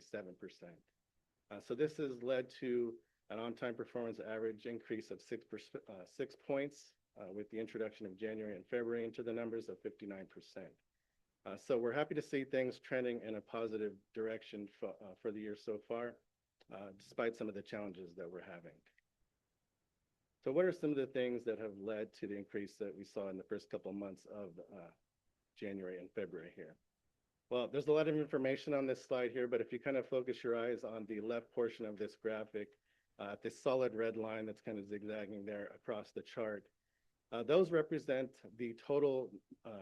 So this has led to an on-time performance average increase of 6 points with the introduction of January and February into the numbers of 59%. So we're happy to see things trending in a positive direction for the year so far, despite some of the challenges that we're having. So what are some of the things that have led to the increase that we saw in the first couple of months of January and February here? Well, there's a lot of information on this slide here, but if you kind of focus your eyes on the left portion of this graphic, this solid red line that's kind of zigzagging there across the chart, those represent the total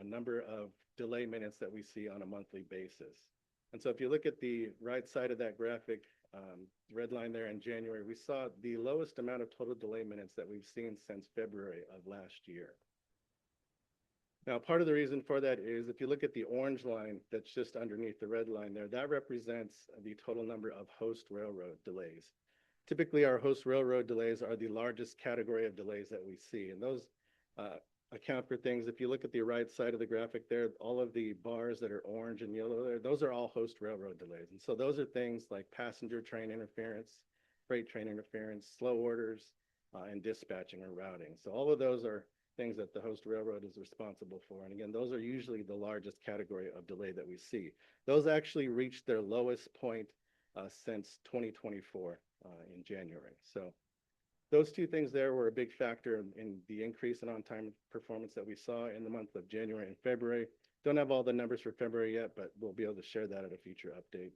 number of delay minutes that we see on a monthly basis. And so if you look at the right side of that graphic, red line there in January, we saw the lowest amount of total delay minutes that we've seen since February of last year. Now, part of the reason for that is if you look at the orange line that's just underneath the red line there, that represents the total number of host railroad delays. Typically, our host railroad delays are the largest category of delays that we see, and those account for things. If you look at the right side of the graphic there, all of the bars that are orange and yellow there, those are all host railroad delays. And so those are things like passenger train interference, freight train interference, slow orders, and dispatching or routing. So all of those are things that the host railroad is responsible for. And again, those are usually the largest category of delay that we see. Those actually reached their lowest point since 2024 in January. So those two things there were a big factor in the increase in on-time performance that we saw in the month of January and February. Don't have all the numbers for February yet, but we'll be able to share that at a future update.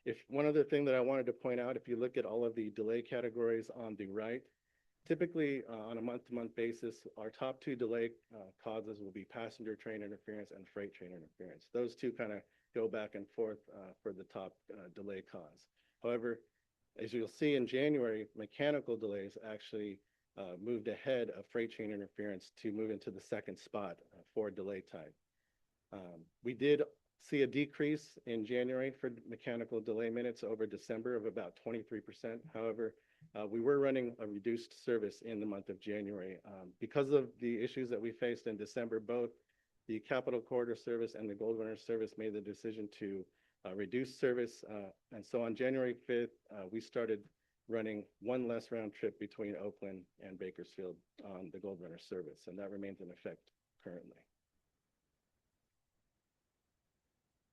If one other thing that I wanted to point out, if you look at all of the delay categories on the right, typically on a month-to-month basis, our top two delay causes will be passenger train interference and freight train interference. Those two kind of go back and forth for the top delay cause. However, as you'll see in January, mechanical delays actually moved ahead of freight train interference to move into the second spot for delay type. We did see a decrease in January for mechanical delay minutes over December of about 23%. However, we were running a reduced service in the month of January. Because of the issues that we faced in December, both the Capital Corridor service and the Gold Winter service made the decision to reduce service. And so on January 5th, we started running one less round trip between Oakland and Bakersfield on the Gold Winter service, and that remains in effect currently.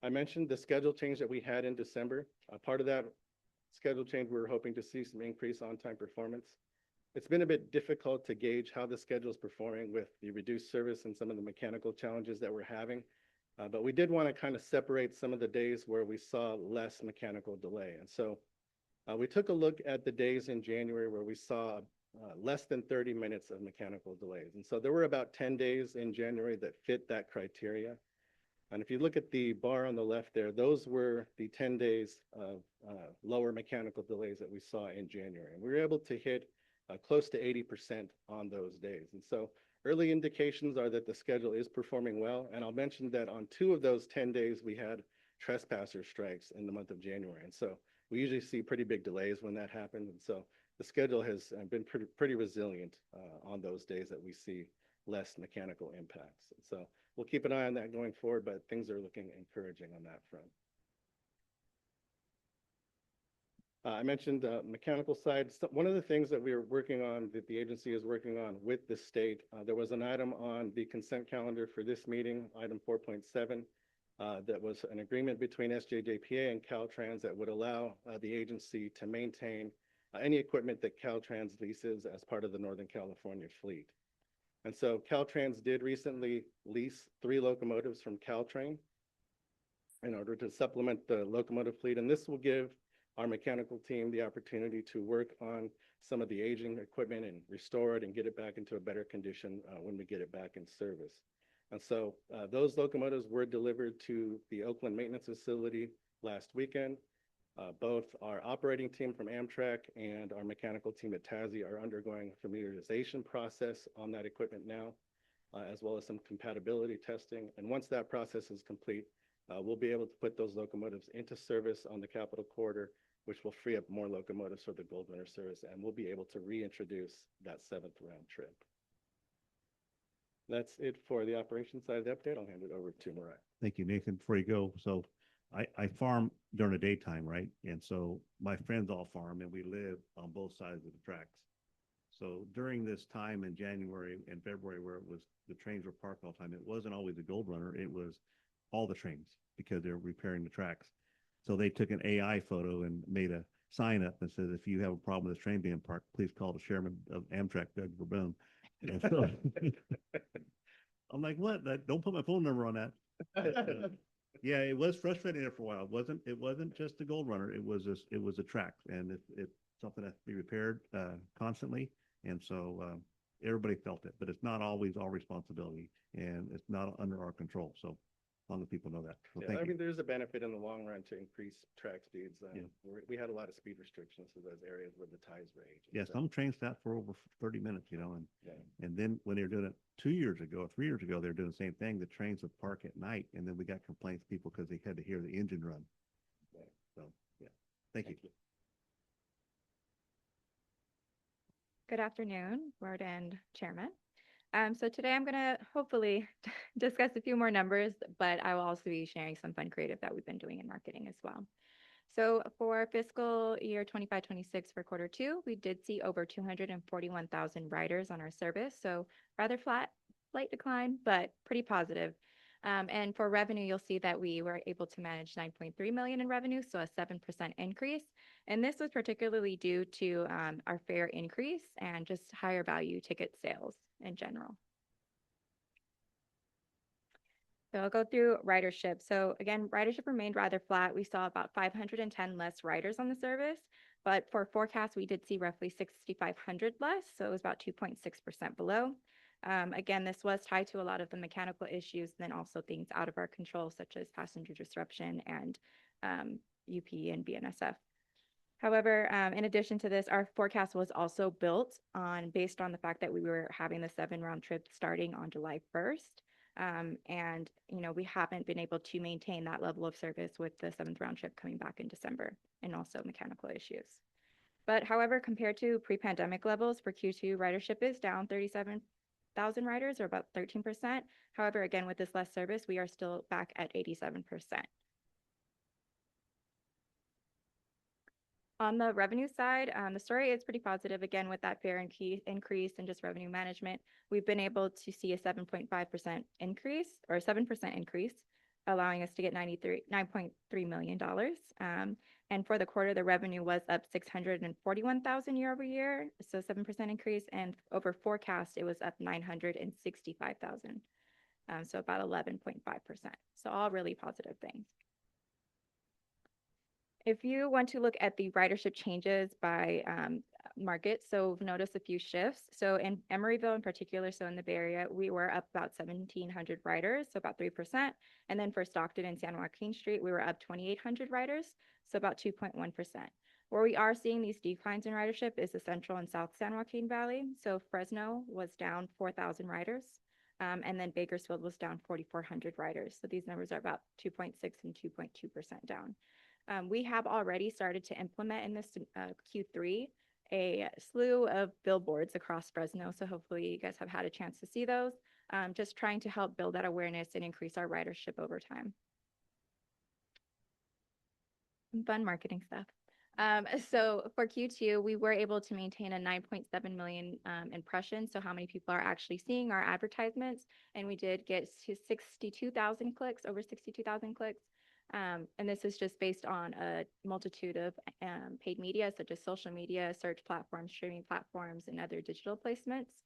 I mentioned the schedule change that we had in December. Part of that schedule change, we were hoping to see some increase on-time performance. It's been a bit difficult to gauge how the schedule is performing with the reduced service and some of the mechanical challenges that we're having. But we did want to kind of separate some of the days where we saw less mechanical delay. And so we took a look at the days in January where we saw less than 30 minutes of mechanical delays. And so there were about 10 days in January that fit that criteria. And if you look at the bar on the left there, those were the 10 days of lower mechanical delays that we saw in January. And we were able to hit close to 80% on those days. And so early indications are that the schedule is performing well. And I'll mention that on 2 of those 10 days, we had trespasser strikes in the month of January. And so we usually see pretty big delays when that happens. And so the schedule has been pretty resilient on those days that we see less mechanical impacts. And so we'll keep an eye on that going forward, but things are looking encouraging on that front. I mentioned the mechanical side. So one of the things that we are working on, that the agency is working on with the state, there was an item on the consent calendar for this meeting, item 4.7, that was an agreement between SJJPA and Caltrans that would allow the agency to maintain any equipment that Caltrans leases as part of the Northern California fleet. And so Caltrans did recently lease 3 locomotives from Caltrain in order to supplement the locomotive fleet. And this will give our mechanical team the opportunity to work on some of the aging equipment and restore it and get it back into a better condition when we get it back in service. And so those locomotives were delivered to the Oakland maintenance facility last weekend. Both our operating team from Amtrak and our mechanical team at TASI are undergoing a familiarization process on that equipment now, as well as some compatibility testing. And once that process is complete, we'll be able to put those locomotives into service on the Capitol Corridor, which will free up more locomotives for the Gold Winter service, and we'll be able to reintroduce that 7th round trip. That's it for the operations side of the update. I'll hand it over to Mariah. Thank you, Nathan. Before you go, so I farm during the daytime, right? And so my friends all farm and we live on both sides of the tracks. So during this time in January and February where it was the trains were parked all the time, it wasn't always the Gold Runner, it was all the trains because they're repairing the tracks. So they took an AI photo and made a sign up that says, if you have a problem with this train being parked, please call the chairman of Amtrak, Doug Verboom. And so I'm like, what? Don't put my phone number on that. Yeah, it was frustrating there for a while. It wasn't just the Gold Runner. It was a track, and it's something that has to be repaired constantly. And so everybody felt it, but it's not always our responsibility, and it's not under our control. So as long as people know that. So Yeah, thank I you. mean, there's a benefit in the long run to increase track speeds. Yeah. We had a lot of speed restrictions to those areas where the ties were aging. Yeah, So, some trains sat for over 30 minutes, yeah. and then when they were doing it 2 years ago, 3 years ago, they were doing the same thing. The trains would park at night, and then we got complaints people because they had to hear the engine run. Yeah. So yeah, thank you. Good afternoon, Board and Chairman. So today I'm going to hopefully discuss a few more numbers, but I will also be sharing some fun creative that we've been doing in marketing as well. So for fiscal year 25-26 for quarter two, we did see over 241,000 riders on our service. So rather flat, slight decline, but pretty positive. And for revenue, you'll see that we were able to manage 9.3 million in revenue, so a 7% increase. And this was particularly due to our fare increase and just higher value ticket sales in general. So I'll go through ridership. So again, ridership remained rather flat. We saw about 510 less riders on the service, but for forecast, we did see roughly 6,500 less. So it was about 2.6% below. Again, this was tied to a lot of the mechanical issues, and then also things out of our control, such as passenger disruption and UP and BNSF. However, in addition to this, our forecast was also built based on the fact that we were having the 7-round trip starting on July 1st. And, we haven't been able to maintain that level of service with the 7th round trip coming back in December and also mechanical issues. But however, compared to pre-pandemic levels for Q2, ridership is down 37,000 riders or about 13%. However, again, with this less service, we are still back at 87%. On the revenue side, the story is pretty positive. Again, with that fare increase and just revenue management, we've been able to see a 7.5% increase or 7% increase, allowing us to get $9.3 million. And for the quarter, the revenue was up 641,000 year over year, so 7% increase. And over forecast, it was up 965,000, so about 11.5%. So all really positive things. If you want to look at the ridership changes by market, so notice a few shifts. So in Emeryville in particular, so in the Bay Area, we were up about 1,700 riders, so about 3%. And then for Stockton and San Joaquin Street, we were up 2,800 riders, so about 2.1%. Where we are seeing these declines in ridership is the Central and South San Joaquin Valley. So Fresno was down 4,000 riders, and then Bakersfield was down 4,400 riders. So these numbers are about 2.6 and 2.2% down. We have already started to implement in this Q3 a slew of billboards across Fresno. So hopefully you guys have had a chance to see those, just trying to help build that awareness and increase our ridership over time. Some fun marketing stuff. So for Q2, we were able to maintain a 9.7 million impressions. So how many people are actually seeing our advertisements? And we did get to 62,000 clicks, over 62,000 clicks. And this is just based on a multitude of paid media, such as social media, search platforms, streaming platforms, and other digital placements.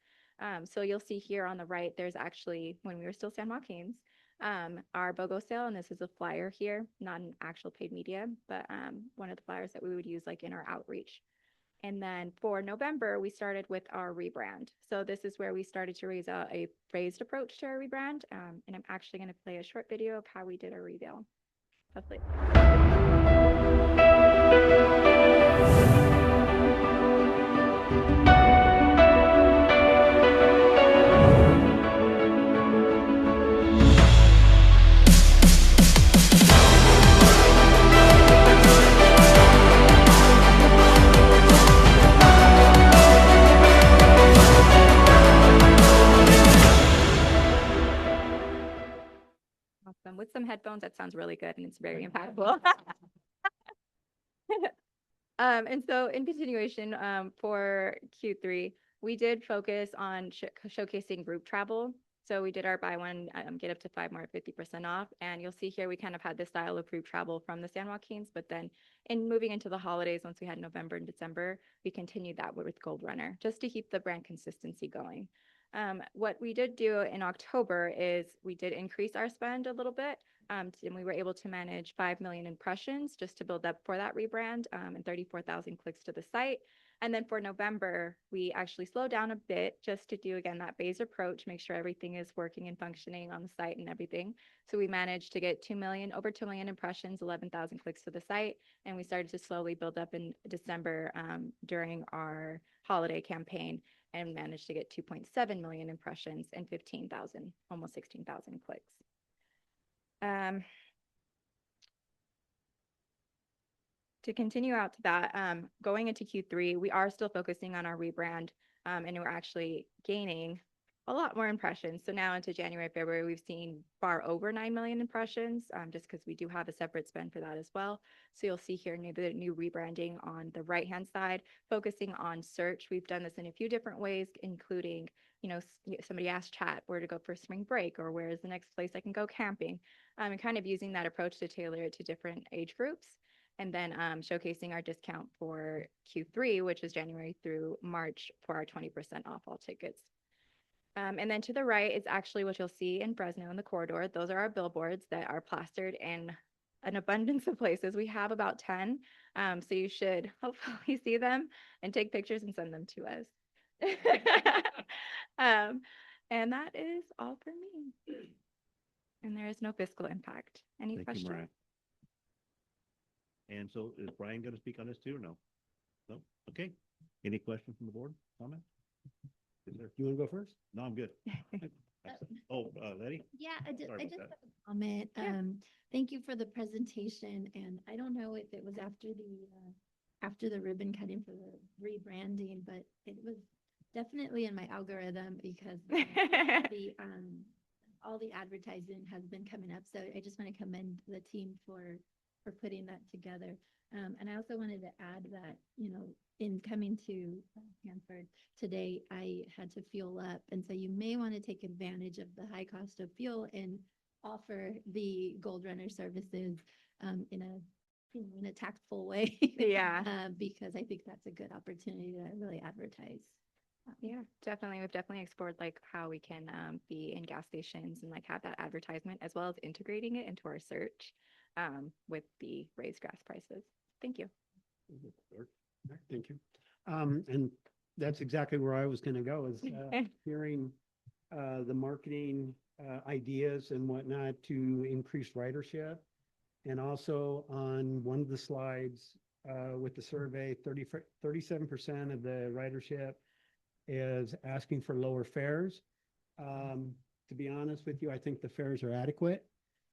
So you'll see here on the right, there's actually, when we were still San Joaquin's, our BOGO sale, and this is a flyer here, not an actual paid media, but one of the flyers that we would use like in our outreach. And then for November, we started with our rebrand. So this is where we started to raise a phased approach to our rebrand. And I'm actually going to play a short video of how we did our reveal. Hopefully. Awesome. With some headphones, that sounds really good and it's very impactful. And so in continuation, for Q3, we did focus on showcasing group travel. So we did our buy one, get up to 5 more 50% off. And you'll see here, we kind of had this style of group travel from the San Joaquins, but then in moving into the holidays, once we had November and December, we continued that with Gold Runner, just to keep the brand consistency going. What we did do in October is we did increase our spend a little bit. And we were able to manage 5 million impressions just to build up for that rebrand, and 34,000 clicks to the site. And then for November, we actually slowed down a bit just to do, again, that phased approach, make sure everything is working and functioning on the site and everything. So we managed to get over 2 million impressions, 11,000 clicks to the site. And we started to slowly build up in December during our holiday campaign and managed to get 2.7 million impressions and 15,000, almost 16,000 clicks. To continue out to that, going into Q3, we are still focusing on our rebrand, and we're actually gaining a lot more impressions. So now into January, February, we've seen far over 9 million impressions, just because we do have a separate spend for that as well. So you'll see here the new rebranding on the right-hand side, focusing on search. We've done this in a few different ways, including, somebody asked chat where to go for spring break, or where is the next place I can go camping, and kind of using that approach to tailor it to different age groups. And then showcasing our discount for Q3, which is January through March, for our 20% off all tickets. And then to the right is actually what you'll see in Fresno in the corridor. Those are our billboards that are plastered in an abundance of places. We have about 10. So you should hopefully see them and take pictures and send them to us. And that is all for me. And there is no fiscal impact. Any Thank questions? you, Mariah. And so is Brian going to speak on this too or no? No? Okay. Any questions from the board? Comment? You want to go first? No, I'm good. Oh, Letty? Yeah, I just Sorry about have that. a comment. Yeah. Thank you for the presentation, and I don't know if it was after the ribbon cutting for the rebranding, but it was definitely in my algorithm because all the advertising has been coming up. So I just want to commend the team for putting that together. And I also wanted to add that, in coming to Hanford today, I had to fuel up. And so you may want to take advantage of the high cost of fuel and offer the Gold Runner services in a tactful way. Yeah. Because I think that's a good opportunity to really advertise. Yeah, definitely. We've definitely explored like how we can be in gas stations and like have that advertisement, as well as integrating it into our search with the raised gas prices. Thank you. Thank you. And that's exactly where I was going to go, is hearing the marketing ideas and whatnot to increase ridership. And also on one of the slides with the survey, 37% of the ridership is asking for lower fares. To be honest with you, I think the fares are adequate,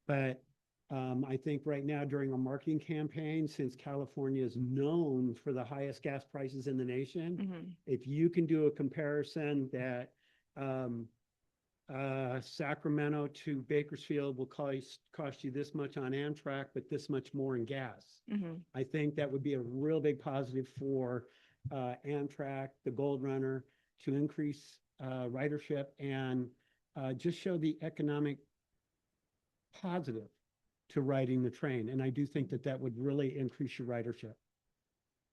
but I think right now during a marketing campaign, since California is known for the highest gas prices in the nation, if you can do a comparison that Sacramento to Bakersfield will cost you this much on Amtrak, but this much more in gas, I think that would be a real big positive for Amtrak, the Gold Runner, to increase ridership and just show the economic positive to riding the train. And I do think that that would really increase your ridership.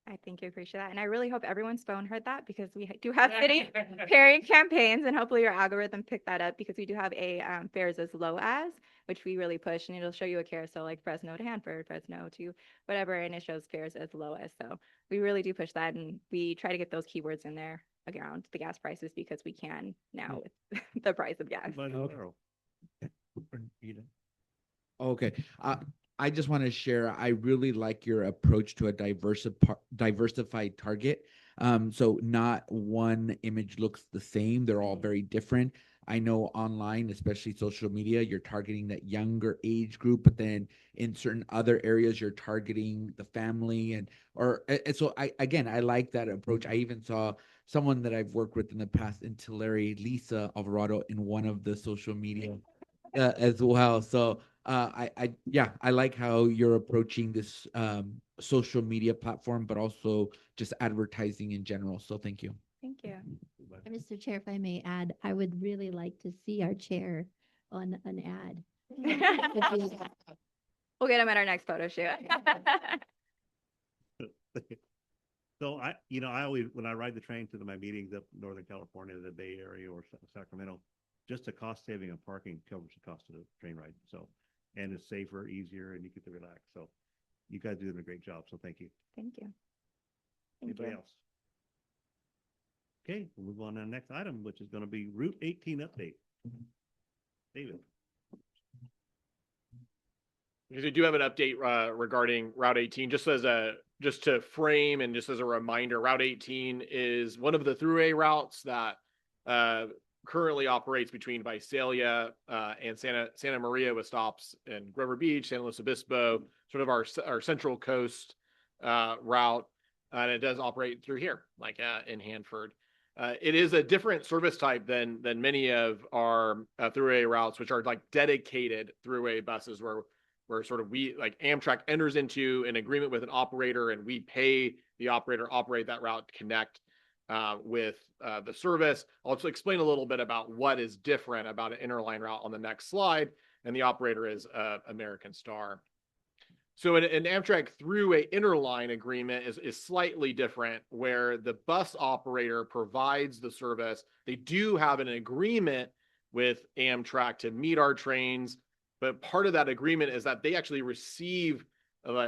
I think you appreciate that. And I really hope everyone's phone heard that because we do have city pairing campaigns and hopefully your algorithm picked that up because we do have a fares as low as, which we really push and it'll show you a carousel like Fresno to Hanford, Fresno to whatever, and it shows fares as low as. So we really do push that and we try to get those keywords in there around the gas prices because we can now with the price of gas. Okay. I just want to share, I really like your approach to a diversified target. So not one image looks the same. They're all very different. I know online, especially social media, you're targeting that younger age group, but then in certain other areas, you're targeting the family and so I like that approach. I even saw someone that I've worked with in the past in Tulare, Lisa Alvarado, in one of the social media as well. So I like how you're approaching this social media platform, but also just advertising in general. So thank you. Thank you. And Mr. Chair, if I may add, I would really like to see our chair on an ad. We'll get him at our next photo shoot. So I always, when I ride the train to my meetings up in Northern California, the Bay Area or Sacramento, just the cost saving of parking covers the cost of the train ride. So, and it's safer, easier, and you get to relax. So you guys are doing a great job. So thank you. Thank you. Anybody else? Okay, we'll move on to the next item, which is going to be Route 18 update. David. Because we do have an update regarding Route 18, just to frame and just as a reminder, Route 18 is one of the throughway routes that currently operates between Visalia and Santa Maria with stops in Grover Beach, San Luis Obispo, sort of our central coast route, and it does operate through here, like in Hanford. It is a different service type than many of our throughway routes, which are like dedicated throughway buses where sort of we like Amtrak enters into an agreement with an operator and we pay the operator operate that route to connect with the service. I'll also explain a little bit about what is different about an interline route on the next slide, and the operator is American Star. So an Amtrak throughway interline agreement is slightly different, where the bus operator provides the service. They do have an agreement with Amtrak to meet our trains, but part of that agreement is that they actually receive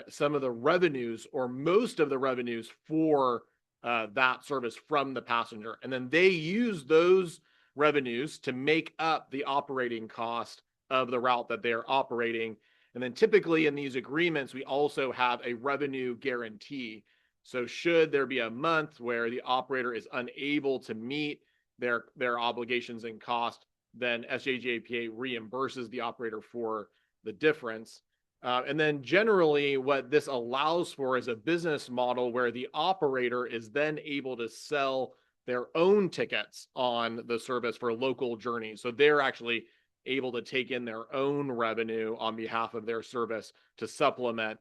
some of the revenues or most of the revenues for that service from the passenger. And then they use those revenues to make up the operating cost of the route that they're operating. And then typically in these agreements, we also have a revenue guarantee. So should there be a month where the operator is unable to meet their obligations and cost, then SJJPA reimburses the operator for the difference. And then generally what this allows for is a business model where the operator is then able to sell their own tickets on the service for local journeys. So they're actually able to take in their own revenue on behalf of their service to supplement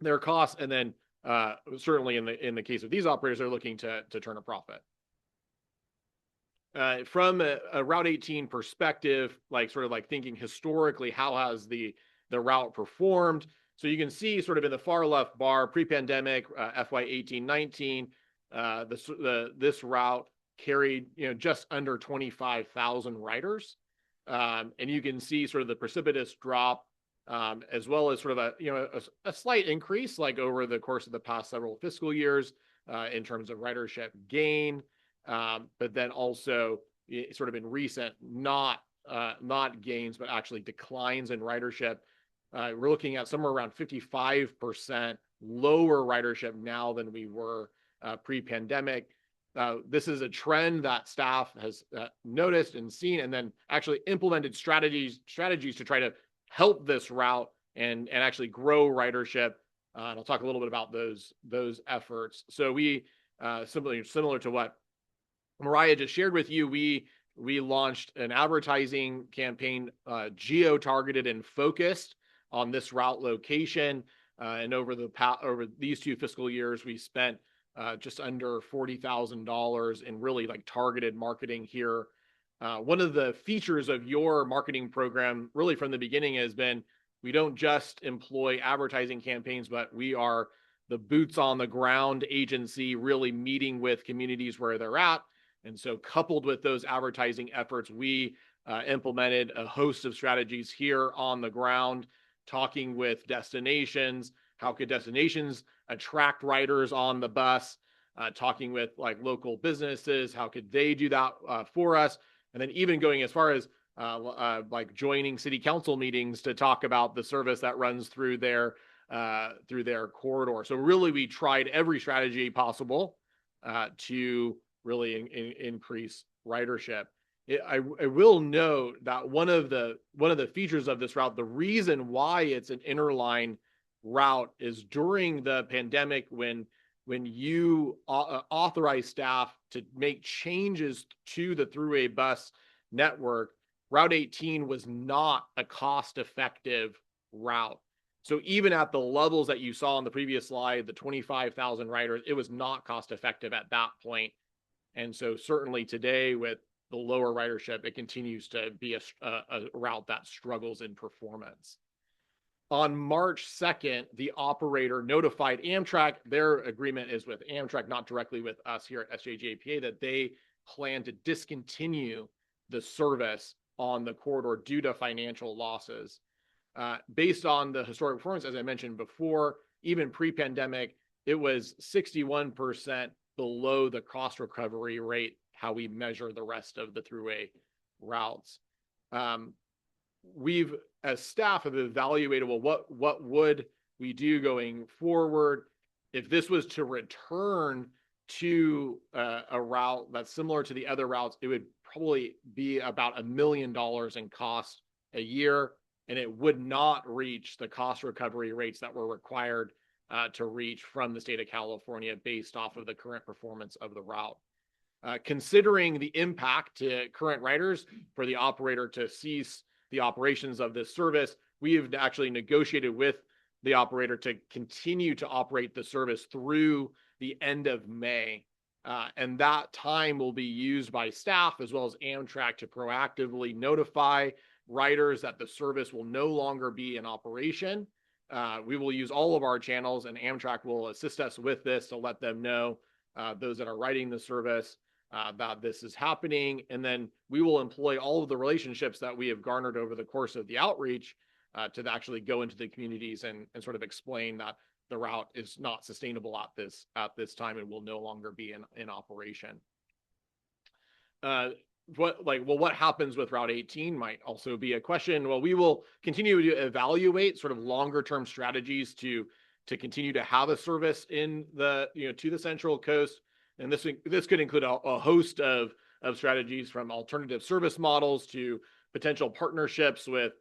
their costs. And then certainly in the case of these operators, they're looking to turn a profit. From a Route 18 perspective, like sort of like thinking historically, how has the route performed? So you can see sort of in the far left bar, pre-pandemic, FY 18-19, this route carried just under 25,000 riders, and you can see sort of the precipitous drop, as well as sort of a slight increase like over the course of the past several fiscal years in terms of ridership gain. But then also sort of in recent, not gains, but actually declines in ridership. We're looking at somewhere around 55% lower ridership now than we were pre-pandemic. This is a trend that staff has noticed and seen, and then actually implemented strategies to try to help this route and actually grow ridership. And I'll talk a little bit about those efforts. So we similar to what Mariah just shared with you, we launched an advertising campaign, geo-targeted and focused on this route location. And over these 2 fiscal years, we spent just under $40,000 in really like targeted marketing here. One of the features of your marketing program really from the beginning has been, we don't just employ advertising campaigns, but we are boots on the ground agency really meeting with communities where they're at. And so coupled with those advertising efforts, we implemented a host of strategies here on the ground, talking with destinations. How could destinations attract riders on the bus? Talking with like local businesses, how could they do that for us? And then even going as far as like joining city council meetings to talk about the service that runs through their corridor. So really, we tried every strategy possible to really increase ridership. I will note that one of the features of this route, the reason why it's an interline route, is during the pandemic when you authorize staff to make changes to the throughway bus network, Route 18 was not a cost-effective route. So even at the levels that you saw on the previous slide, the 25,000 riders, it was not cost-effective at that point. And so certainly today with the lower ridership, it continues to be a route that struggles in performance. On March 2nd, the operator notified Amtrak. Their agreement is with Amtrak, not directly with us here at SJJPA, that they plan to discontinue the service on the corridor due to financial losses. Based on the historic performance, as I mentioned before, even pre-pandemic, it was 61% below the cost recovery rate, how we measure the rest of the throughway routes. We've, as staff, have evaluated, well, what would we do going forward if this was to return to a route that's similar to the other routes? It would probably be about $1 million in cost a year, and it would not reach the cost recovery rates that were required to reach from the state of California based off of the current performance of the route. Considering the impact to current riders for the operator to cease the operations of this service, we have actually negotiated with the operator to continue to operate the service through the end of May. And that time will be used by staff as well as Amtrak to proactively notify riders that the service will no longer be in operation. We will use all of our channels, and Amtrak will assist us with this to let them know, those that are riding the service, that this is happening. And then we will employ all of the relationships that we have garnered over the course of the outreach to actually go into the communities and sort of explain that the route is not sustainable at this time and will no longer be in operation. What happens with Route 18 might also be a question. Well, we will continue to evaluate sort of longer term strategies to continue to have a service in the, to the Central Coast. And this could include a host of strategies, from alternative service models to potential partnerships with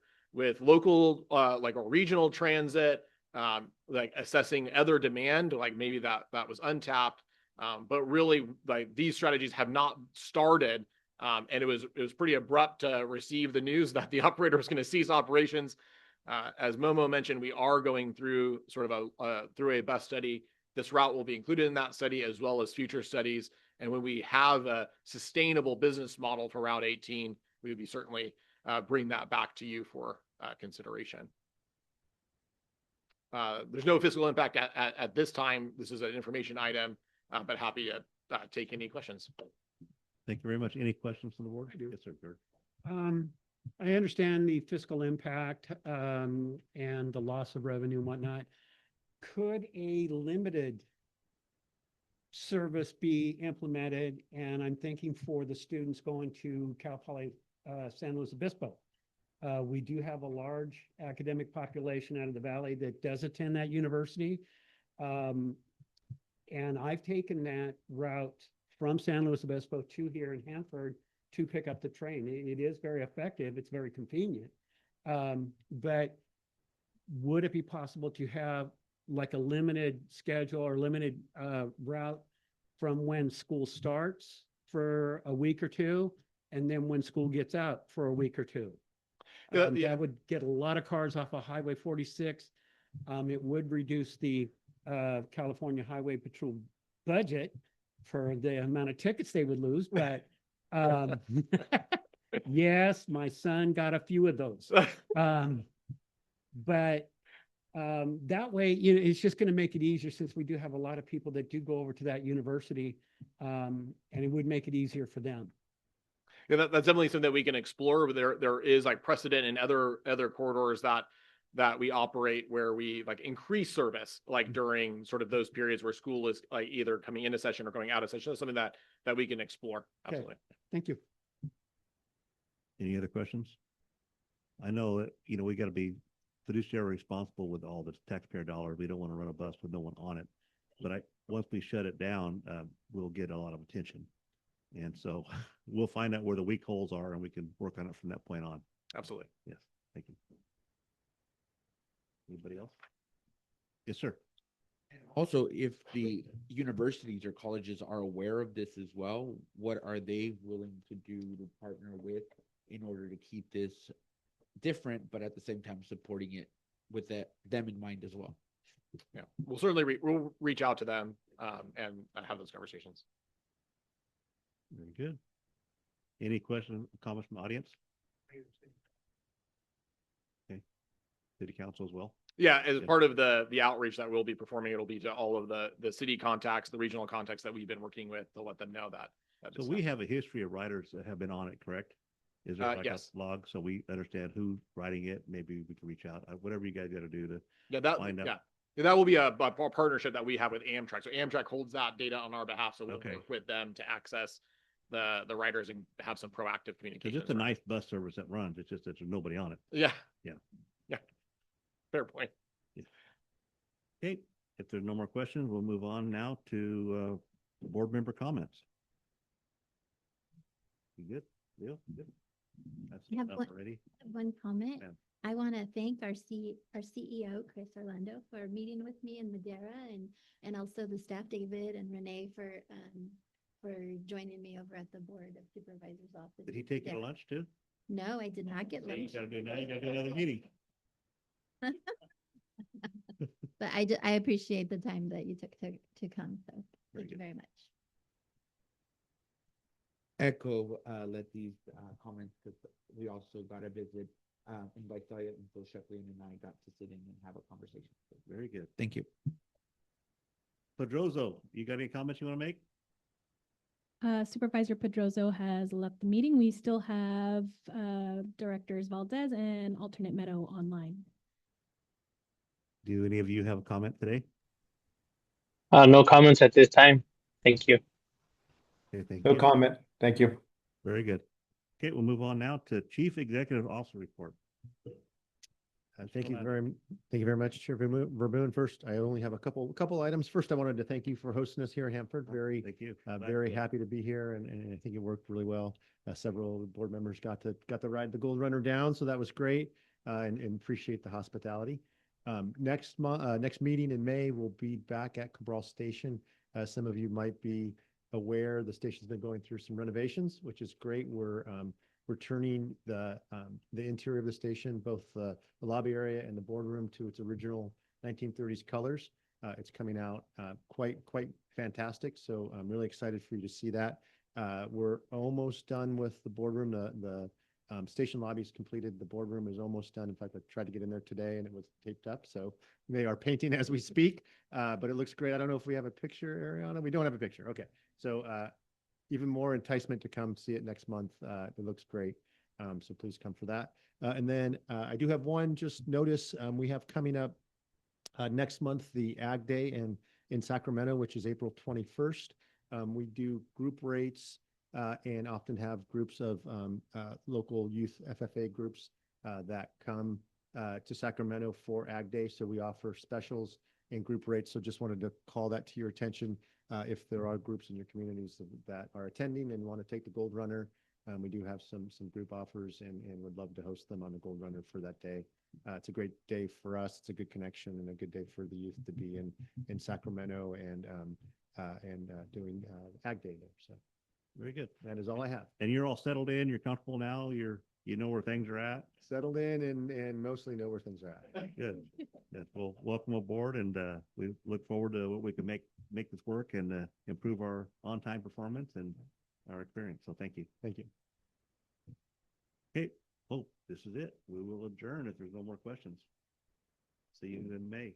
local, or regional transit, like assessing other demand, like maybe that was untapped. But really, like, these strategies have not started. And it was pretty abrupt to receive the news that the operator was going to cease operations. As Momo mentioned, we are going through sort of through a bus study. This route will be included in that study as well as future studies. And when we have a sustainable business model for Route 18, we would be certainly bring that back to you for consideration. There's no fiscal impact at this time. This is an information item, but happy to take any questions. Thank you very much. Any questions from the board? Yes, sir, George. I understand the fiscal impact and the loss of revenue and whatnot. Could a limited service be implemented? And I'm thinking for the students going to Cal Poly San Luis Obispo. We do have a large academic population out of the valley that does attend that university. And I've taken that route from San Luis Obispo to here in Hanford to pick up the train. It is very effective. It's very convenient. But would it be possible to have like a limited schedule or limited route from when school starts for a week or two, and then when school gets out for a week or two? That would get a lot of cars off of Highway 46. It would reduce the California Highway Patrol budget for the amount of tickets they would lose. But yes, my son got a few of those. But That way, you know, it's just going to make it easier since we do have a lot of people that do go over to that university. And it would make it easier for them. Yeah, that's definitely something that we can explore. But there is like precedent in other corridors that we operate where we like increase service like during sort of those periods where school is like either coming into session or going out of session. That's something that we can explore. Absolutely. Okay. Thank you. Any other questions? I know that, you know, we got to be fiduciary responsible with all this taxpayer dollars. We don't want to run a bus with no one on it. But once we shut it down, we'll get a lot of attention. And so we'll find out where the weak holes are and we can work on it from that point on. Absolutely. Yes. Thank you. Anybody else? Yes, sir. Also, if the universities or colleges are aware of this as well, what are they willing to do to partner with in order to keep this different, but at the same time supporting it with them in mind as well? Yeah, we'll certainly we'll reach out to them and have those conversations. Very good. Any questions, comments from the audience? Okay. City council as well. Yeah, as part of the outreach that we'll be performing, it'll be to all of the city contacts, the regional contacts that we've been working with to let them know that. So we have a history of writers that have been on it, correct? Is there like yes. a log so we understand who's writing it? Maybe we can reach out. Whatever you guys got to do to find out. Yeah, that will be a partnership that we have with Amtrak. So Amtrak holds that data on our behalf, so we'll work with them to access the writers and have some proactive communication. It's just a nice bus service that runs. It's just that there's nobody on it. Yeah. Yeah. Yeah. Fair point. Yeah. Okay. If there's no more questions, we'll move on now to board member comments. You good? Yeah. Good. That's enough already. One comment. Yeah. I want to thank our CEO, Chris Orlando, for meeting with me in Madera, and also the staff, David and Renee, for joining me over at the Board of Supervisors office. Did he take you to lunch too? No, I did not get lunch. You gotta do another meeting. But I appreciate the time that you took to come. So thank you very much. Echo Letty's comments, because we also got a visit, invite Diet and Phil Shepley and I got to sit in and have a conversation. Very good. Thank you. Pedroso, you got any comments you want to make? Supervisor Pedroso has left the meeting. We still have Directors Valdez and Alternate Meadow online. Do any of you have a comment today? No comments at this time. Thank you. Okay, thank No you. comment. Thank you. Very good. Okay, we'll move on now to Chief Executive Officer report. Thank you very much, Chair Verboen. First, I only have a couple items. First, I wanted to thank you for hosting us here in Hanford. Thank you. Very happy to be here, and I think it worked really well. Several board members got to ride the Gold Runner down, so that was great, and appreciate the hospitality. Next meeting in May, we'll be back at Cabral Station. Some of you might be aware the station's been going through some renovations, which is great. We're turning the interior of the station, both the lobby area and the boardroom, to its original 1930s colors. It's coming out quite fantastic. So I'm really excited for you to see that. We're almost done with the boardroom. The station lobby is completed. The boardroom is almost done. In fact, I tried to get in there today and it was taped up. So they are painting as we speak, but it looks great. I don't know if we have a picture, Ariana. We don't have a picture. Okay. So even more enticement to come see it next month. It looks great. So please come for that. And then I do have one just notice. We have coming up next month the Ag Day in Sacramento, which is April 21st. We do group rates and often have groups of local youth FFA groups that come to Sacramento for Ag Day. So we offer specials and group rates. So just wanted to call that to your attention. If there are groups in your communities that are attending and want to take the Gold Runner, we do have some group offers and would love to host them on the Gold Runner for that day. It's a great day for us. It's a good connection and a good day for the youth to be in Sacramento and doing Ag Day there. So very good. That is all I have. And you're all settled in. You're comfortable now. You know where things are at. Settled in and mostly know where things are at. Good. Yes. Well, welcome aboard, and we look forward to what we can make this work and improve our on-time performance and our experience. So thank you. Thank you. Okay. Oh, this is it. We will adjourn if there's no more questions. See you in May.